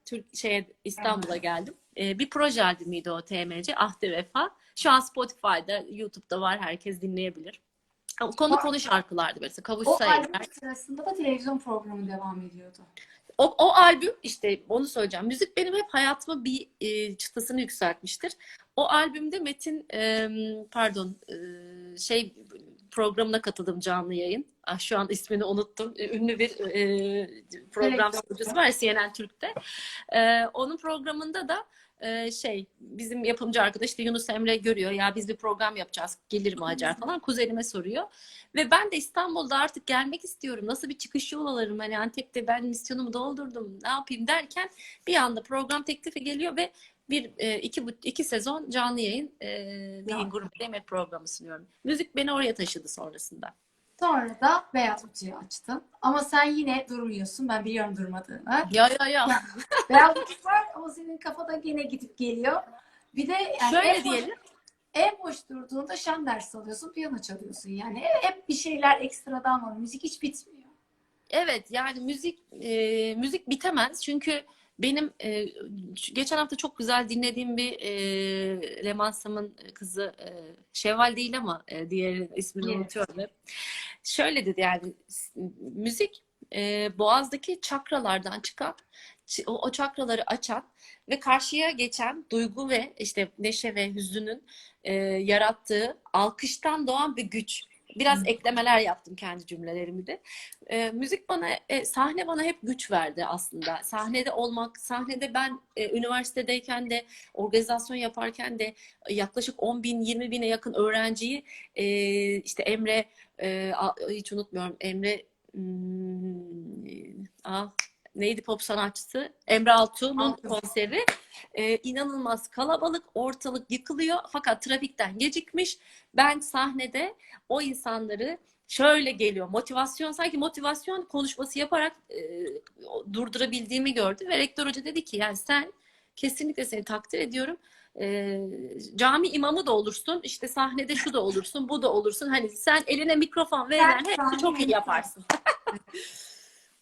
İstanbul'a geldim. Bir proje albümüydü o TMC, Ahde Vefa. Şu an Spotify'da, YouTube'da var. Herkes dinleyebilir. Konu şarkılardı böyle.
O
Kavuşsa
albüm
Eller.
sırasında da televizyon programı devam ediyordu.
O albüm işte onu söyleyeceğim. Müzik benim hep hayatıma bir çıtasını yükseltmiştir. O albümde Metin programına katıldım canlı yayın. Şu an ismini unuttum. Ünlü bir program sunucusu var CNN Türk'te. Onun programında da bizim yapımcı arkadaş işte Yunus Emre görüyor ya biz bir program yapacağız gelir mi Hacer falan kuzenime soruyor ve ben de İstanbul'da artık gelmek istiyorum nasıl bir çıkış yol alırım hani Antep'te ben misyonumu doldurdum ne yapayım derken bir anda program teklifi geliyor ve iki sezon canlı yayın bir grup yemek programı sunuyorum. Müzik beni oraya taşıdı sonrasında.
Sonra da Beyaz Butiği açtın. Ama sen yine durmuyorsun. Ben biliyorum durmadığını.
Ya.
Beyaz Butik var ama senin kafada gene gidip geliyor. Bir de yani
Şöyle diyelim.
en boş durduğunda şan dersi alıyorsun, piyano çalıyorsun. Yani hep bir şeyler ekstradan var. Müzik hiç bitmiyor.
Evet yani müzik bitemez çünkü benim geçen hafta çok güzel dinlediğim bir Leman Sam'ın kızı Şevval değil ama diğerinin ismini unutuyorum hep. Şöyle dedi yani müzik boğazdaki çakralardan çıkan o çakraları açan ve karşıya geçen duygu ve işte neşe ve hüznünün yarattığı alkıştan doğan bir güç. Biraz eklemeler yaptım kendi cümlelerimi de. Müzik bana, sahne bana hep güç verdi aslında. Sahnede olmak, sahnede ben üniversitedeyken de, organizasyon yaparken de yaklaşık 10 bin, 20 bine yakın öğrenciyi işte Emre, hiç unutmuyorum Emre, neydi pop sanatçısı? Emre Altuğ'un konseri. İnanılmaz kalabalık, ortalık yıkılıyor fakat trafikten gecikmiş. Ben sahnede o insanları şöyle geliyor. Sanki motivasyon konuşması yaparak durdurabildiğimi gördü ve rektör hoca dedi ki yani sen kesinlikle seni takdir ediyorum. Cami imamı da olursun, işte sahnede şu da olursun, bu da olursun. Hani sen eline mikrofon verilen hepsi çok iyi yaparsın.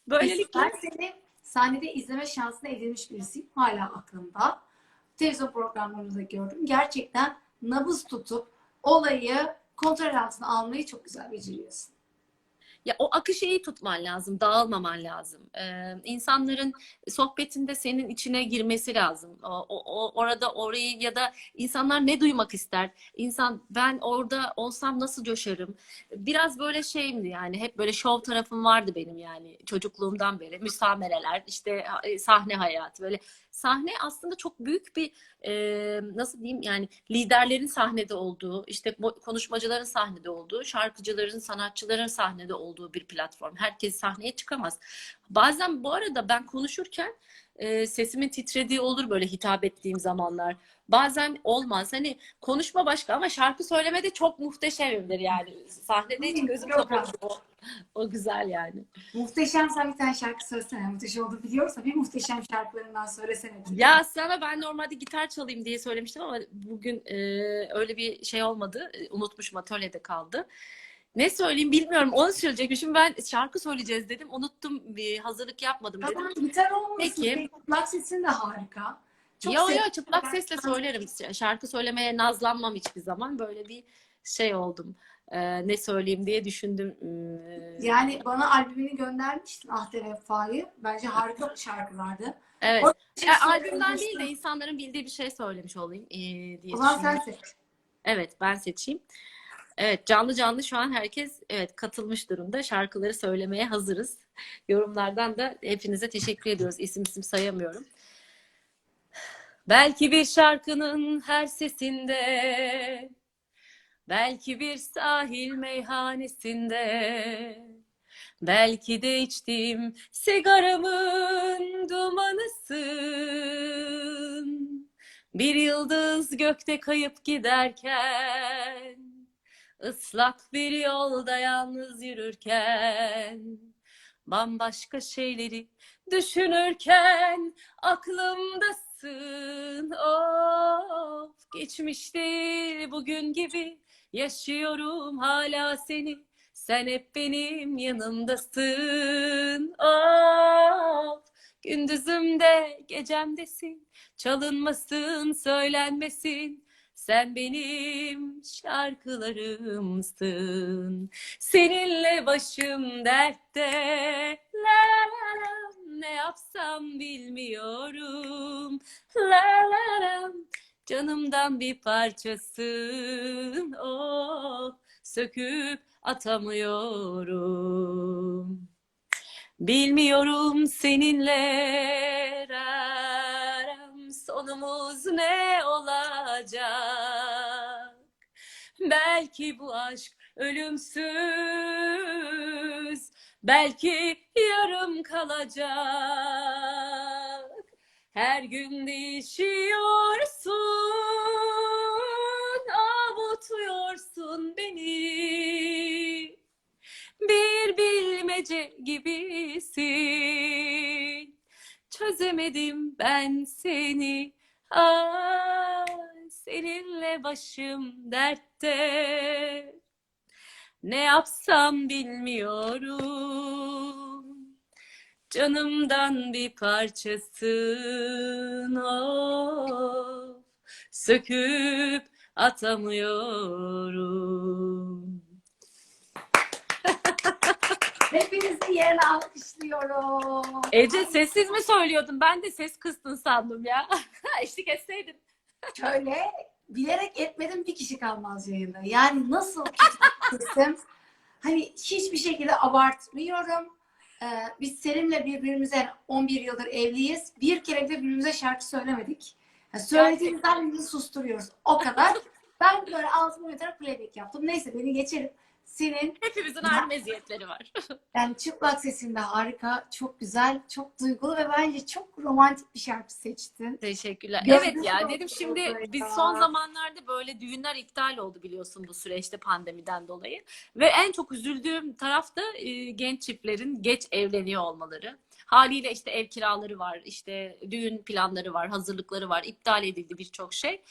Böylelikle
ben seni sahnede izleme şansına edilmiş birisiyim. Hala aklımda. Televizyon programlarımızda gördüm. Gerçekten nabız tutup olayı kontrol altına almayı çok güzel beceriyorsun.
ya o akışı iyi tutman lazım, dağılmaman lazım. İnsanların sohbetinde senin içine girmesi lazım. Orada orayı ya da insanlar ne duymak ister? Ben orada olsam nasıl coşarım? Biraz böyle şeyimdi yani hep böyle şov tarafım vardı benim yani çocukluğumdan beri. Müsamereler, işte sahne hayatı böyle. Sahne aslında çok büyük bir nasıl diyeyim yani liderlerin sahnede olduğu, işte konuşmacıların sahnede olduğu, şarkıcıların, sanatçıların sahnede olduğu bir platform. Herkes sahneye çıkamaz. Bazen bu arada ben konuşurken sesimin titrediği olur böyle hitap ettiğim zamanlar. Bazen olmaz. Hani konuşma başka ama şarkı söylemede çok muhteşemimdir yani. Sahnede hiç gözüm kapalı. O güzel yani.
Muhteşem, sen bir tane şarkı söylesene. Muhteşem olduğunu biliyorsa bir muhteşem şarkılarından söylesene.
Ya sana ben normalde gitar çalayım diye söylemiştim ama bugün öyle bir şey olmadı. Unutmuşum, atölyede kaldı. Ne söyleyeyim bilmiyorum. Onu söyleyecekmişim. Ben şarkı söyleyeceğiz dedim. Unuttum, bir hazırlık yapmadım dedim.
Tamam, gitar olmasın.
Peki.
Kulak sesin de harika.
Yo çıplak sesle söylerim. Şarkı söylemeye nazlanmam hiçbir zaman. Böyle bir şey oldum. Ne söyleyeyim diye düşündüm.
Yani bana albümünü göndermiştin Ahde Vefa'yı. Bence harika bir şarkılardı.
Evet.
O şey
Albümden değil de
söylemiştim.
insanların bildiği bir şey söylemiş olayım
O
diye
zaman sen
düşündüm.
seç.
Evet, ben seçeyim. Evet, canlı canlı şu an herkes evet katılmış durumda. Şarkıları söylemeye hazırız. Yorumlardan da hepinize teşekkür ediyoruz. İsim isim sayamıyorum. Belki bir şarkının her sesinde, belki bir sahil meyhanesinde, belki de içtiğim sigaramın dumanısın. Bir yıldız gökte kayıp giderken, ıslak bir yolda yalnız yürürken, bambaşka şeyleri düşünürken aklımdasın. Of, geçmiş değil bugün gibi yaşıyorum hala seni. Sen hep benim yanımdasın. Of, gündüzümde gecemdesin. Çalınmasın, söylenmesin. Sen benim şarkılarımsın. Seninle başım dertte. La la la, ne yapsam bilmiyorum. La la la, canımdan bir parçasın. Oh, söküp atamıyorum. Bilmiyorum seninle raram, sonumuz ne olacak? Belki bu aşk ölümsüz, belki yarım kalacak. Her gün değişiyorsun, avutuyorsun beni. Bir bilmece gibisin. Çözemedim ben seni. Ah, seninle başım dertte. Ne yapsam bilmiyorum. Canımdan bir parçasın. Of, söküp atamıyorum.
Hepinizi yerine alkışlıyorum.
Ece sessiz mi söylüyordun? Ben de ses kıstın sandım ya. Eşlik etseydin.
Şöyle bilerek etmedim, bir kişi kalmaz yayında. Yani nasıl ki sesim, hani hiçbir şekilde abartmıyorum. Biz Selim'le birbirimize 11 yıldır evliyiz. Bir kere de birbirimize şarkı söylemedik. Yani söylediğimizden birbirimizi susturuyoruz. O kadar. Ben böyle altıma yeter playback yaptım. Neyse, beni geçelim. Senin
Hepimizin ayrı meziyetleri var.
yani çıplak sesinde harika, çok güzel, çok duygulu ve bence çok romantik bir şarkı seçtin.
Teşekkürler. Evet
Gözleri
ya, dedim
doldu
şimdi
böyle
biz
ya.
son zamanlarda böyle düğünler iptal oldu biliyorsun bu süreçte pandemiden dolayı. Ve en çok üzüldüğüm taraf da genç çiftlerin geç evleniyor olmaları. Haliyle işte ev kiraları var, işte düğün planları var, hazırlıkları var. İptal edildi birçok şey.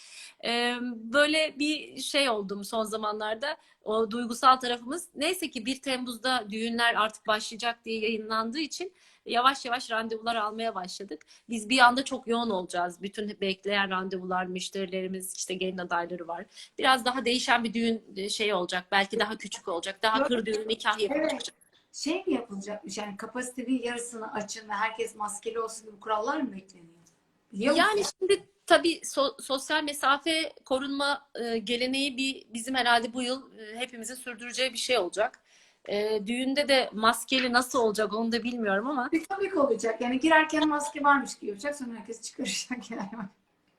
Böyle bir şey oldum son zamanlarda. O duygusal tarafımız. Neyse ki 1 Temmuz'da düğünler artık başlayacak diye yayınlandığı için yavaş yavaş randevular almaya başladık. Biz bir anda çok yoğun olacağız. Bütün bekleyen randevular, müşterilerimiz, işte gelin adayları var. Biraz daha değişen bir düğün şey olacak. Belki daha küçük olacak. Daha kır düğün, nikah yapılacak.
Evet. Şey mi yapılacakmış, yani kapasitenin yarısını açın ve herkes maskeli olsun gibi kurallar mı bekleniyor? Biliyor musun?
Yani şimdi tabii sosyal mesafe korunma geleneği bizim herhalde bu yıl hepimizin sürdüreceği bir şey olacak. Düğünde de maskeli nasıl olacak onu da bilmiyorum ama
Bir komik olacak. Yani girerken maske varmış gibi yapacak, sonra herkes çıkaracak yani.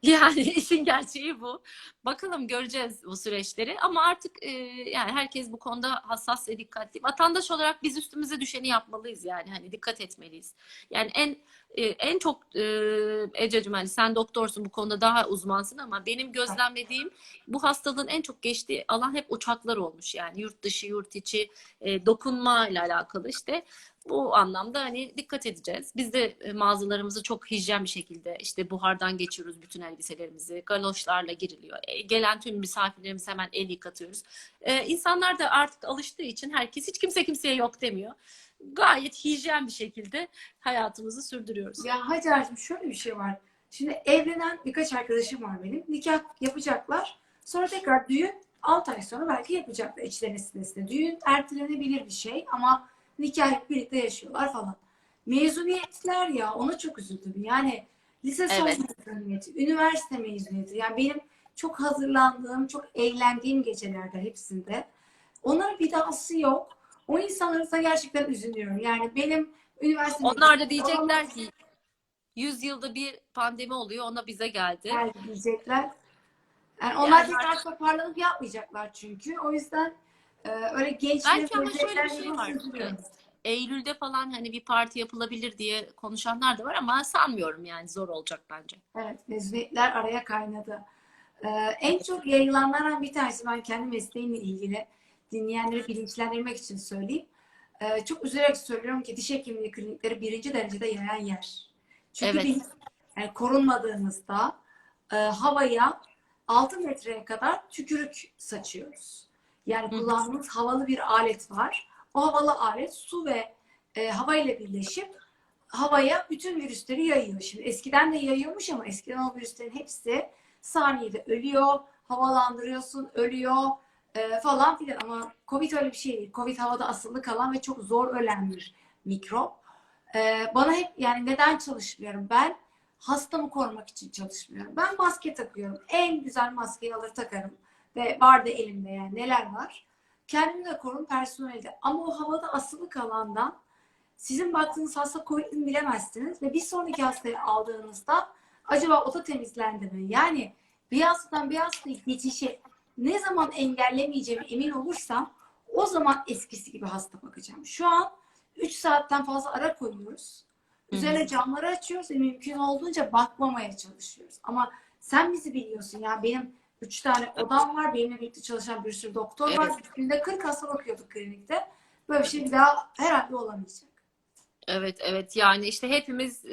yani işin gerçeği bu. Bakalım göreceğiz bu süreçleri ama artık yani herkes bu konuda hassas ve dikkatli. Vatandaş olarak biz üstümüze düşeni yapmalıyız yani hani dikkat etmeliyiz. Yani en çok Ececiğim hani sen doktorsun bu konuda daha uzmansın ama benim gözlemlediğim bu hastalığın en çok geçtiği alan hep uçaklar olmuş yani yurt dışı yurt içi dokunma ile alakalı işte. Bu anlamda hani dikkat edeceğiz. Biz de mağazalarımızı çok hijyen bir şekilde işte buhardan geçiyoruz bütün elbiselerimizi. Galoşlarla giriliyor. Gelen tüm misafirlerimizi hemen el yıkatıyoruz. İnsanlar da artık alıştığı için hiç kimse kimseye yok demiyor. Gayet hijyen bir şekilde hayatımızı sürdürüyoruz.
Ya Hacer'cığım, şöyle bir şey var. Şimdi evlenen birkaç arkadaşım var benim. Nikah yapacaklar. Sonra tekrar düğün. 6 ay sonra belki yapacaklar içlerine sitesinde. Düğün ertelenebilir bir şey ama nikah hep birlikte yaşıyorlar falan. Mezuniyetler ya, ona çok üzüldüm. Yani lise son
Evet.
mezuniyeti, üniversite mezuniyeti. Yani benim çok hazırlandığım, çok eğlendiğim gecelerde hepsinde. Onların bir dahası yok. O insanlara da gerçekten üzülüyorum. Yani benim üniversitede
Onlar da diyecekler ki 100 yılda bir pandemi oluyor, ona bize geldi.
diyecekler. Yani onlar
Yani
tekrar toparlanıp yapmayacaklar çünkü. O yüzden öyle gençlerin
belki ama şöyle bir
özleklerini
şey
nasıl
var.
üzülüyorum.
Eylül'de falan hani bir parti yapılabilir diye konuşanlar da var ama sanmıyorum, yani zor olacak bence.
Evet, mezuniyetler araya kaynadı. En
Evet.
çok yayılanlardan bir tanesi, ben kendi mesleğimle ilgili dinleyenleri bilinçlendirmek için söyleyeyim. Çok üzülerek söylüyorum ki diş hekimliği klinikleri birinci derecede yayan yer. Çünkü
Evet.
biz yani korunmadığımızda havaya 6 metreye kadar tükürük saçıyoruz. Yani
Hı hı.
kullandığımız havalı bir alet var. O havalı alet su ve hava ile birleşip havaya bütün virüsleri yayıyor. Şimdi eskiden de yayıyormuş ama eskiden o virüslerin hepsi saniyede ölüyor, havalandırıyorsun, ölüyor falan filan. Ama Covid öyle bir şey değil. Covid havada asılı kalan ve çok zor ölen bir mikrop. Bana hep, yani neden çalışmıyorum? Ben hastamı korumak için çalışmıyorum. Ben maske takıyorum. En güzel maskeyi alır takarım. Ve var da elimde, yani neler var. Kendimi de korurum, personeli de. Ama o havada asılı kalandan sizin baktığınız hasta COVID'ini bilemezsiniz ve bir sonraki hastayı aldığınızda acaba o da temizlendi mi? Yani bir hastadan bir hastaya geçişi ne zaman engellemeyeceğime emin olursam o zaman eskisi gibi hasta bakacağım. Şu an 3 saatten fazla ara koyuyoruz.
Hı hı.
Üzerine camları açıyoruz ve mümkün olduğunca bakmamaya çalışıyoruz. Ama sen bizi biliyorsun ya, benim 3 tane odam var. Benimle birlikte çalışan bir sürü doktor var.
Evet.
Günde 40 hasta bakıyorduk klinikte. Böyle bir şey bir daha herhalde olamayacak.
Evet, evet, yani işte hepimiz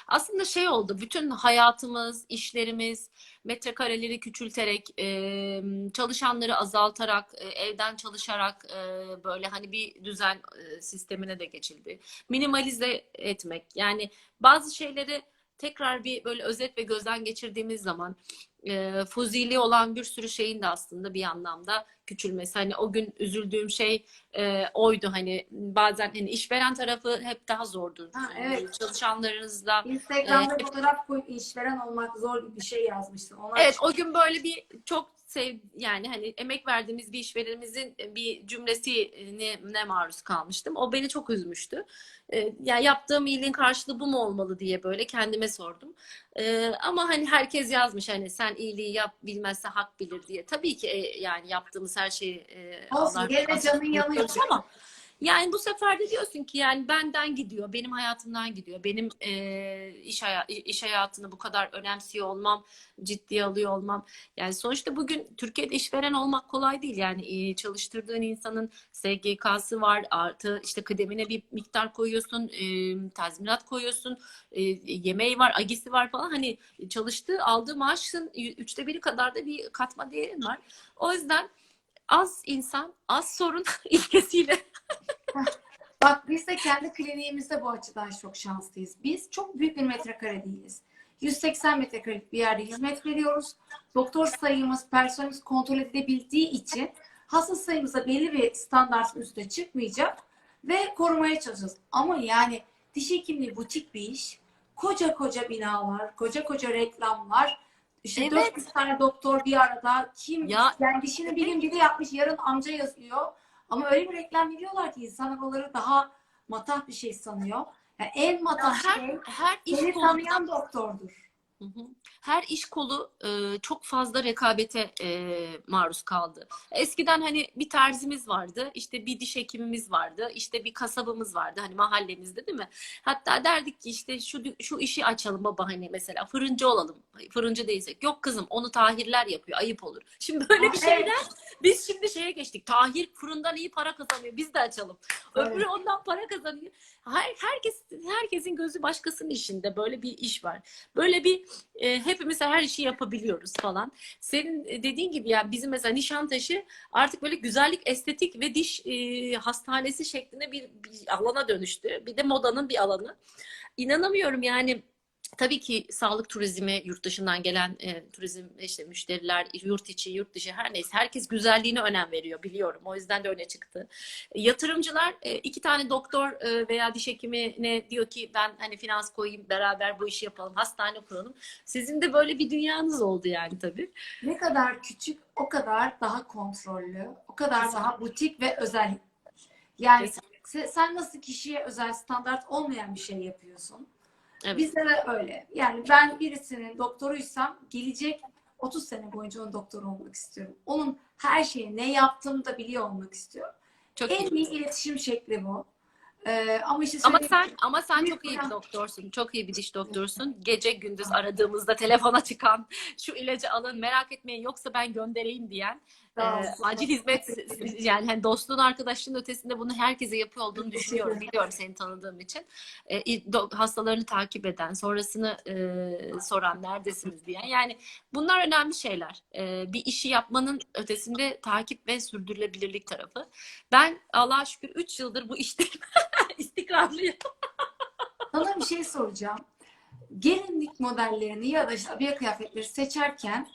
aslında şey oldu, bütün hayatımız, işlerimiz metrekareleri küçülterek, çalışanları azaltarak, evden çalışarak böyle hani bir düzen sistemine de geçildi. Minimalize etmek, yani bazı şeyleri tekrar bir böyle özet ve gözden geçirdiğimiz zaman fuzili olan bir sürü şeyin de aslında bir anlamda küçülmesi. Hani o gün üzüldüğüm şey oydu, hani bazen hani işveren tarafı hep daha zordur.
Ha, evet.
Çalışanlarınızla
Instagram'da fotoğraf koyup işveren olmak zor gibi bir şey yazmıştın. Ona
evet,
açık.
o gün böyle bir çok yani hani emek verdiğimiz bir işverenimizin bir cümlesine maruz kalmıştım. O beni çok üzmüştü. Yani yaptığım iyiliğin karşılığı bu mu olmalı diye böyle kendime sordum. Ama hani herkes yazmış, hani sen iyiliği yap, bilmezse hak bilir diye. Tabii ki yani yaptığımız her şeyi
Olsun.
Allah
Gene
razı olsun
canın yanıyor.
yapıyoruz ama yani bu sefer de diyorsun ki yani benden gidiyor, benim hayatımdan gidiyor, benim iş hayatını bu kadar önemsiyor olmam, ciddiye alıyor olmam. Yani sonuçta bugün Türkiye'de işveren olmak kolay değil. Yani çalıştırdığın insanın SGK'sı var, artı işte kıdemine bir miktar koyuyorsun, tazminat koyuyorsun, yemeği var, agisi var falan. Hani çalıştığı, aldığı maaşın 1/3 kadar da bir katma değerin var. O yüzden az insan, az sorun ilkesiyle.
Bak, biz de kendi kliniğimizde bu açıdan çok şanslıyız. Biz çok büyük bir metrekare değiliz. 180 metrekarelik bir yerde hizmet veriyoruz. Doktor sayımız, personelimiz kontrol edilebildiği için hasta sayımız da belli bir standartın üstüne çıkmayacak ve korumaya çalışacağız. Ama yani diş hekimliği butik bir iş. Koca koca binalar, koca koca reklamlar. İşte 400
Evet.
tane doktor bir arada. Kim
Ya
yani dişini bir
evet.
gün biri yapmış, yarın amca yazıyor. Ama öyle bir reklam veriyorlar ki insanlar onları daha matah bir şey sanıyor. Yani en
Ya
matah
her
şey
her iş
seni
kolunda
tanıyan doktordur.
hı hı. Her iş kolu çok fazla rekabete maruz kaldı. Eskiden hani bir terzimiz vardı, işte bir diş hekimimiz vardı, işte bir kasabımız vardı hani mahallemizde, değil mi? Hatta derdik ki işte şu işi açalım baba, hani mesela fırıncı olalım. Fırıncı değilsek, yok kızım onu Tahirler yapıyor, ayıp olur. Şimdi böyle
Ha,
bir
evet.
şeyden biz şimdi şeye geçtik. Tahir fırından iyi para kazanıyor, biz de açalım. Öbürü
Evet.
ondan para kazanıyor. Herkesin gözü başkasının işinde, böyle bir iş var. Böyle bir hepimiz her işi yapabiliyoruz falan. Senin dediğin gibi ya, bizim mesela Nişantaşı artık böyle güzellik, estetik ve diş hastanesi şeklinde bir alana dönüştü. Bir de modanın bir alanı. İnanamıyorum yani. Tabii ki sağlık turizmi, yurt dışından gelen turizm işte müşteriler, yurt içi, yurt dışı her neyse herkes güzelliğine önem veriyor biliyorum. O yüzden de öne çıktı. Yatırımcılar iki tane doktor veya diş hekimine diyor ki ben hani finans koyayım beraber bu işi yapalım, hastane kuralım. Sizin de böyle bir dünyanız oldu yani tabii.
Ne kadar küçük o kadar daha kontrollü, o kadar
Kesinlikle.
daha butik ve özel. Yani
Kesinlikle.
sen nasıl kişiye özel standart olmayan bir şey yapıyorsun?
Evet.
Bizde de öyle. Yani ben birisinin doktoruysam gelecek 30 sene boyunca onun doktoru olmak istiyorum. Onun her şeyi ne yaptığımı da biliyor olmak istiyorum.
Çok
En
iyi.
iyi iletişim şekli bu. Ama işte
Ama
söylediğim
sen
büyük
çok iyi bir
plan.
doktorsun. Çok iyi bir diş doktorsun. Gece gündüz aradığımızda telefona çıkan, şu ilacı alın merak etmeyin yoksa ben göndereyim diyen
Sağ olsun.
acil hizmet, yani hani dostluğun arkadaşlığın ötesinde bunu herkese yapıyor olduğunu
Teşekkür
düşünüyorum.
ederim.
Biliyorum seni tanıdığım için. Hastalarını takip eden, sonrasını soran, neredesiniz diyen. Yani bunlar önemli şeyler. Bir işi yapmanın ötesinde takip ve sürdürülebilirlik tarafı. Ben Allah'a şükür 3 yıldır bu işte istikrarlıyım.
Sana bir şey soracağım. Gelinlik modellerini ya da işte abiye kıyafetleri seçerken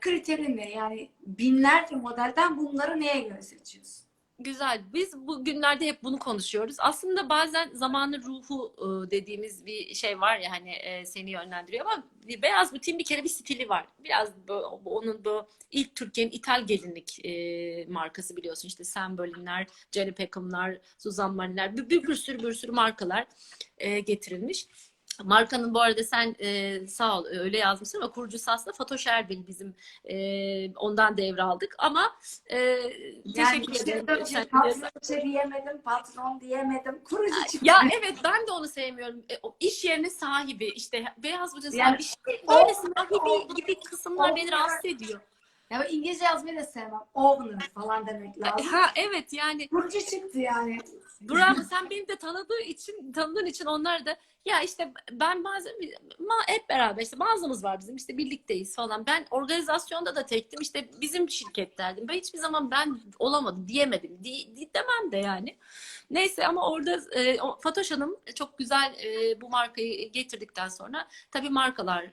kriterin ne? Yani binlerce modelden bunları neye göre seçiyorsun?
Güzel. Biz bu günlerde hep bunu konuşuyoruz. Aslında bazen zamanın ruhu dediğimiz bir şey var ya hani seni yönlendiriyor ama Beyaz Butik'in bir kere bir stili var. Biraz onun bu ilk Türkiye'nin ithal gelinlik markası biliyorsun. İşte Sembolinler, Jenny Peckham'lar, Suzan Mari'ler bir sürü markalar getirilmiş. Markanın bu arada sen sağ ol öyle yazmışsın ama kurucusu aslında Fatoş Erbil bizim ondan devraldık ama
Yani
teşekkür
bir şey
ederim.
önce
Sen
patron diyemedim, patron diyemedim, kurucu çıktı.
ya evet ben de onu sevmiyorum. O iş yerinin sahibi işte Beyaz Buca'nın
Yani
sahibi böyle
owner,
sahibi gibi kısımlar beni
owner.
rahatsız ediyor.
Ya ben İngilizce yazmayı da sevmem. Owner falan demek lazım.
Ha evet yani
Kurucu çıktı yani.
bravo sen beni de tanıdığın için onlar da ya işte ben bazen hep beraber işte mağazamız var bizim işte birlikteyiz falan. Ben organizasyonda da tektim işte bizim şirketlerdim. Ben hiçbir zaman ben olamadım diyemedim. Demem de yani. Neyse ama orada Fatoş Hanım çok güzel bu markayı getirdikten sonra tabii markalar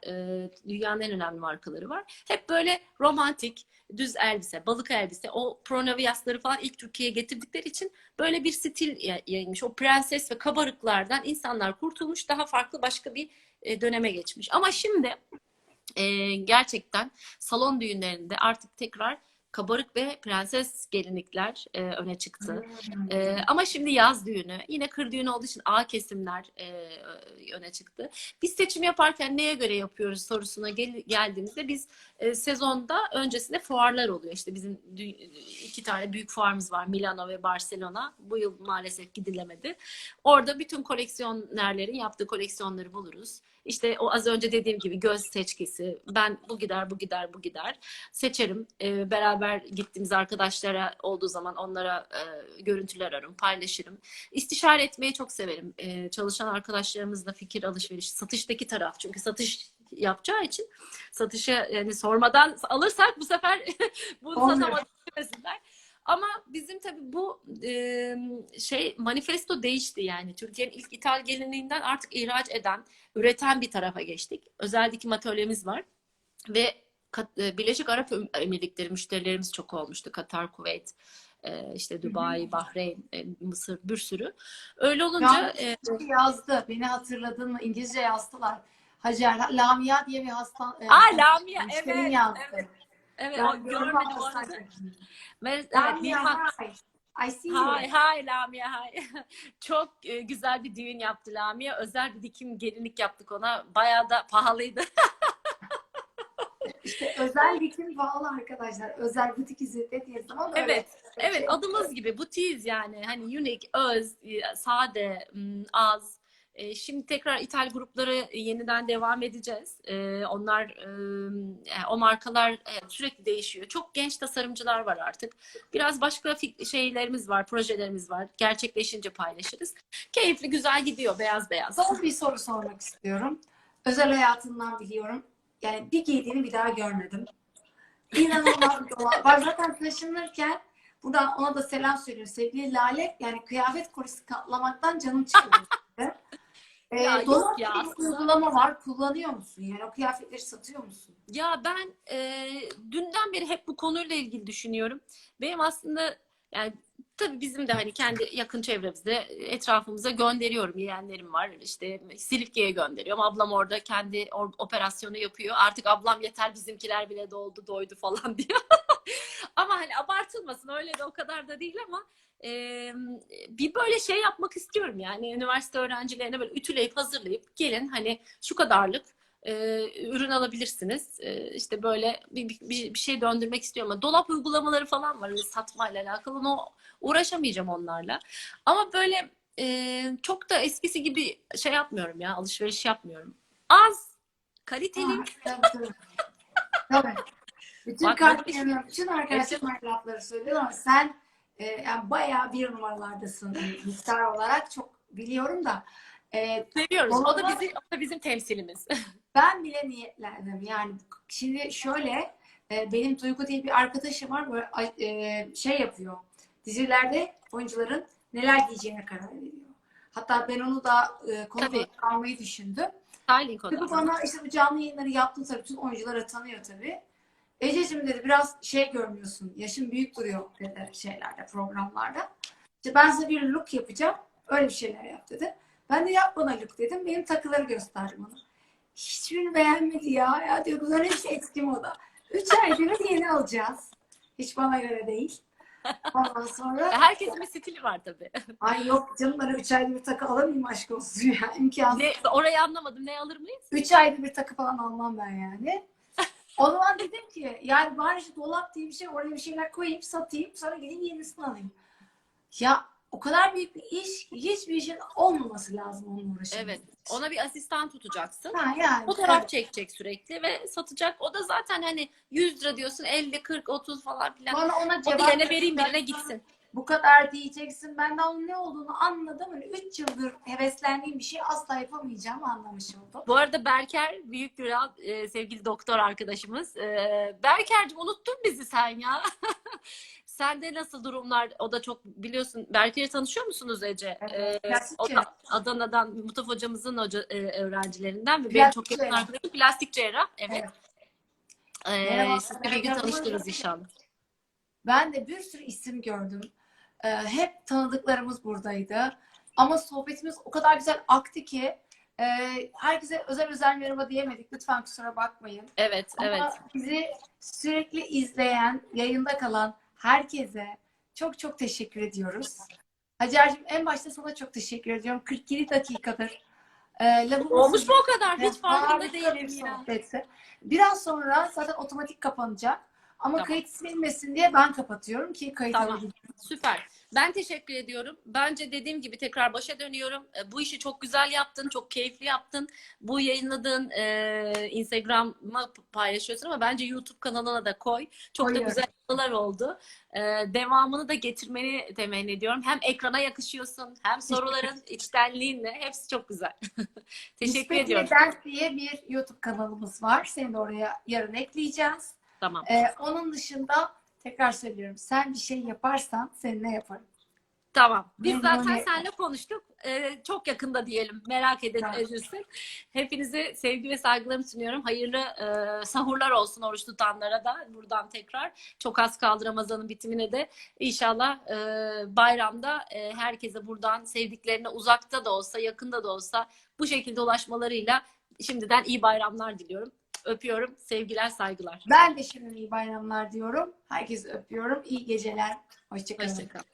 dünyanın en önemli markaları var. Hep böyle romantik düz elbise, balık elbise, o pronaviyasları falan ilk Türkiye'ye getirdikleri için böyle bir stil yayılmış. O prenses ve kabarıklardan insanlar kurtulmuş, daha farklı başka bir döneme geçmiş. Ama şimdi gerçekten salon düğünlerinde artık tekrar kabarık ve prenses gelinlikler öne çıktı. Ama şimdi yaz düğünü, yine kır düğünü olduğu için A kesimler öne çıktı. Biz seçim yaparken neye göre yapıyoruz sorusuna geldiğimizde biz sezonda öncesinde fuarlar oluyor. İşte bizim iki tane büyük fuarımız var, Milano ve Barcelona. Bu yıl maalesef gidilemedi. Orada bütün koleksiyonerlerin yaptığı koleksiyonları buluruz. İşte o az önce dediğim gibi göz seçkisi. Ben bu gider, bu gider, bu gider. Seçerim. Beraber gittiğimiz arkadaşlara olduğu zaman onlara görüntüler ararım, paylaşırım. İstişare etmeyi çok severim. Çalışan arkadaşlarımızla fikir alışverişi, satıştaki taraf. Çünkü satış yapacağı için satışa yani sormadan alırsak bu sefer bunu satamadık demesinler. Ama bizim tabii bu manifesto değişti yani. Türkiye'nin ilk ithal gelinliğinden artık ihraç eden, üreten bir tarafa geçtik. Özel dikim atölyemiz var ve Birleşik Arap Emirlikleri müşterilerimiz çok olmuştu. Katar, Kuveyt, işte Dubai, Bahreyn, Mısır bir sürü. Öyle olunca
Yazdı. Beni hatırladın mı? İngilizce yazdılar. Hacer, Lamia diye bir hasta
Lamia
müşterin
evet,
yazdı.
evet. Evet,
Ben
görmedim onu. Evet,
Lamia,
Nilhan.
hi. I see you.
Hi Lamia, hi. Çok güzel bir düğün yaptı Lamia. Özel bir dikim gelinlik yaptık ona. Bayağı da pahalıydı.
İşte özel dikim pahalı arkadaşlar. Özel butik hizmet diye zaman öyle.
Evet. Evet, adımız gibi butiğiz yani. Hani unique, öz, sade, az. Şimdi tekrar ithal grupları yeniden devam edeceğiz. Onlar, o markalar sürekli değişiyor. Çok genç tasarımcılar var artık. Biraz başka şeylerimiz var, projelerimiz var. Gerçekleşince paylaşırız. Keyifli, güzel gidiyor, beyaz beyaz.
Son bir soru sormak istiyorum. Özel hayatından biliyorum. Yani bir giydiğini bir daha görmedim. İnanılmaz bir dolap. Bak zaten taşınırken buradan ona da selam söylüyorum. Sevgili Lale, yani kıyafet kolisi katlamaktan canım çıkıyor.
Ya yok
Dolap
ya
diye bir
aslında.
uygulama var. Kullanıyor musun? Yani o kıyafetleri satıyor musun?
Ya ben dünden beri hep bu konuyla ilgili düşünüyorum. Benim aslında yani tabii bizim de hani kendi yakın çevremizde etrafımıza gönderiyorum. Yeğenlerim var. İşte Silifke'ye gönderiyorum. Ablam orada kendi operasyonu yapıyor. Artık ablam yeter bizimkiler bile doldu doydu falan diyor. Ama hani abartılmasın öyle de o kadar da değil ama e, bir böyle şey yapmak istiyorum yani üniversite öğrencilerine böyle ütüleyip hazırlayıp gelin hani şu kadarlık ürün alabilirsiniz. İşte böyle bir şey döndürmek istiyorum. Ama dolap uygulamaları falan var öyle satmayla alakalı. Onu uğraşamayacağım onlarla. Ama böyle çok da eskisi gibi şey yapmıyorum ya. Alışveriş yapmıyorum. Az, kaliteli.
Ha, tabii, tabii. Tabii. Bütün
Bak böyle şey.
kartlarına, bütün
Hepsi
arkadaşlarım aynı lafları söylüyor ama sen yani bayağı bir numaralardasın miktar olarak çok biliyorum da
seviyoruz.
dolaba
O da bizim temsilimiz.
ben bile niyetlendim. Yani şimdi şöyle benim Duygu diye bir arkadaşım var böyle şey yapıyor. Dizilerde oyuncuların neler giyeceğine karar veriyor. Hatta ben onu da konuk
Tabii.
olarak almayı düşündüm.
Styling o da.
Duygu bana işte bu canlı yayınları yaptım tabii bütün oyuncuları tanıyor tabii. Ececiğim dedi biraz şey görmüyorsun. Yaşın büyük duruyor dedi şeylerde, programlarda. İşte ben size bir look yapacağım. Öyle bir şeyler yap dedi. Ben de yap bana look dedim. Benim takıları gösterdim ona. Hiçbirini beğenmedi ya. Ya diyor bunların hepsi eski moda. 3 aydır yeni alacağız. Hiç bana göre değil. Ondan sonra
Herkesin bir stili var tabii.
ay yok canım bana 3 ayda bir takı alır mıyım aşk olsun ya. İmkansız.
Orayı anlamadım. Ne alır mıyız?
3 ayda bir takı falan almam ben yani. O zaman dedim ki yani bari şu dolap diye bir şey oraya bir şeyler koyayım satayım sonra gideyim yenisini alayım. Ya o kadar büyük bir iş hiçbir işin olmaması lazım onunla uğraşmak.
Evet. Ona bir asistan tutacaksın.
Ha yani
Fotoğraf
evet.
çekecek sürekli ve satacak. O da zaten hani 100 lira diyorsun 50, 40, 30 falan filan.
Bana ona
O
cevap
bilene vereyim birine
vereceksin.
gitsin.
Bu kadar diyeceksin. Ben de onun ne olduğunu anladım. Hani 3 yıldır heveslendiğim bir şey asla yapamayacağımı anlamış oldum.
Bu arada Berker Büyük Güral sevgili doktor arkadaşımız. Berker'cim unuttun bizi sen ya. Sende nasıl durumlar? O da çok biliyorsun. Berker'i tanışıyor musunuz Ece?
Evet.
O
Plastikçi.
da Adana'dan Mustafa hocamızın öğrencilerinden ve benim çok yakın
Plastikçi.
arkadaşım. Plastik cerrah. Evet.
Evet. Merhaba.
Siz de bir gün tanıştırırız inşallah.
Ben de bir sürü isim gördüm. Hep tanıdıklarımız buradaydı. Ama sohbetimiz o kadar güzel aktı ki e, herkese özel merhaba diyemedik. Lütfen kusura bakmayın.
Evet,
Ama
evet.
bizi sürekli izleyen, yayında kalan herkese çok çok teşekkür ediyoruz. Hacer'cim en başta sana çok teşekkür ediyorum. 47 dakikadır. Lafımı
Olmuş mu o kadar? Hiç farkında
harika
değilim
bir
ya.
sohbetti. Biraz sonra zaten otomatik kapanacak. Ama
Tamam.
kayıt silinmesin diye ben kapatıyorum ki kayıt
Tamam.
alabileyim.
Süper. Ben teşekkür ediyorum. Bence dediğim gibi tekrar başa dönüyorum. Bu işi çok güzel yaptın, çok keyifli yaptın. Bu yayınladığın Instagram'a paylaşıyorsun ama bence YouTube kanalına da koy. Çok da
Koyuyorum.
güzel anılar oldu. Devamını da getirmeni temenni ediyorum. Hem ekrana yakışıyorsun, hem soruların içtenliğinle hepsi çok güzel. Teşekkür
Nispetli
ediyorum.
Ders diye bir YouTube kanalımız var. Seni de oraya yarın ekleyeceğiz.
Tamam.
Onun dışında tekrar söylüyorum. Sen bir şey yaparsan seninle yaparım.
Tamam. Biz zaten
Memnuniyetle.
seninle konuştuk. Çok yakında diyelim. Merak
Tamam.
edilsin. Hepinize sevgi ve saygılarımı sunuyorum. Hayırlı sahurlar olsun oruç tutanlara da buradan tekrar. Çok az kaldı Ramazan'ın bitimine de. İnşallah bayramda herkese buradan sevdiklerine uzakta da olsa, yakında da olsa bu şekilde ulaşmalarıyla şimdiden iyi bayramlar diliyorum. Öpüyorum. Sevgiler, saygılar.
Ben de şimdi iyi bayramlar diyorum. Herkese öpüyorum. İyi geceler. Hoşça kalın.
Hoşça kalın.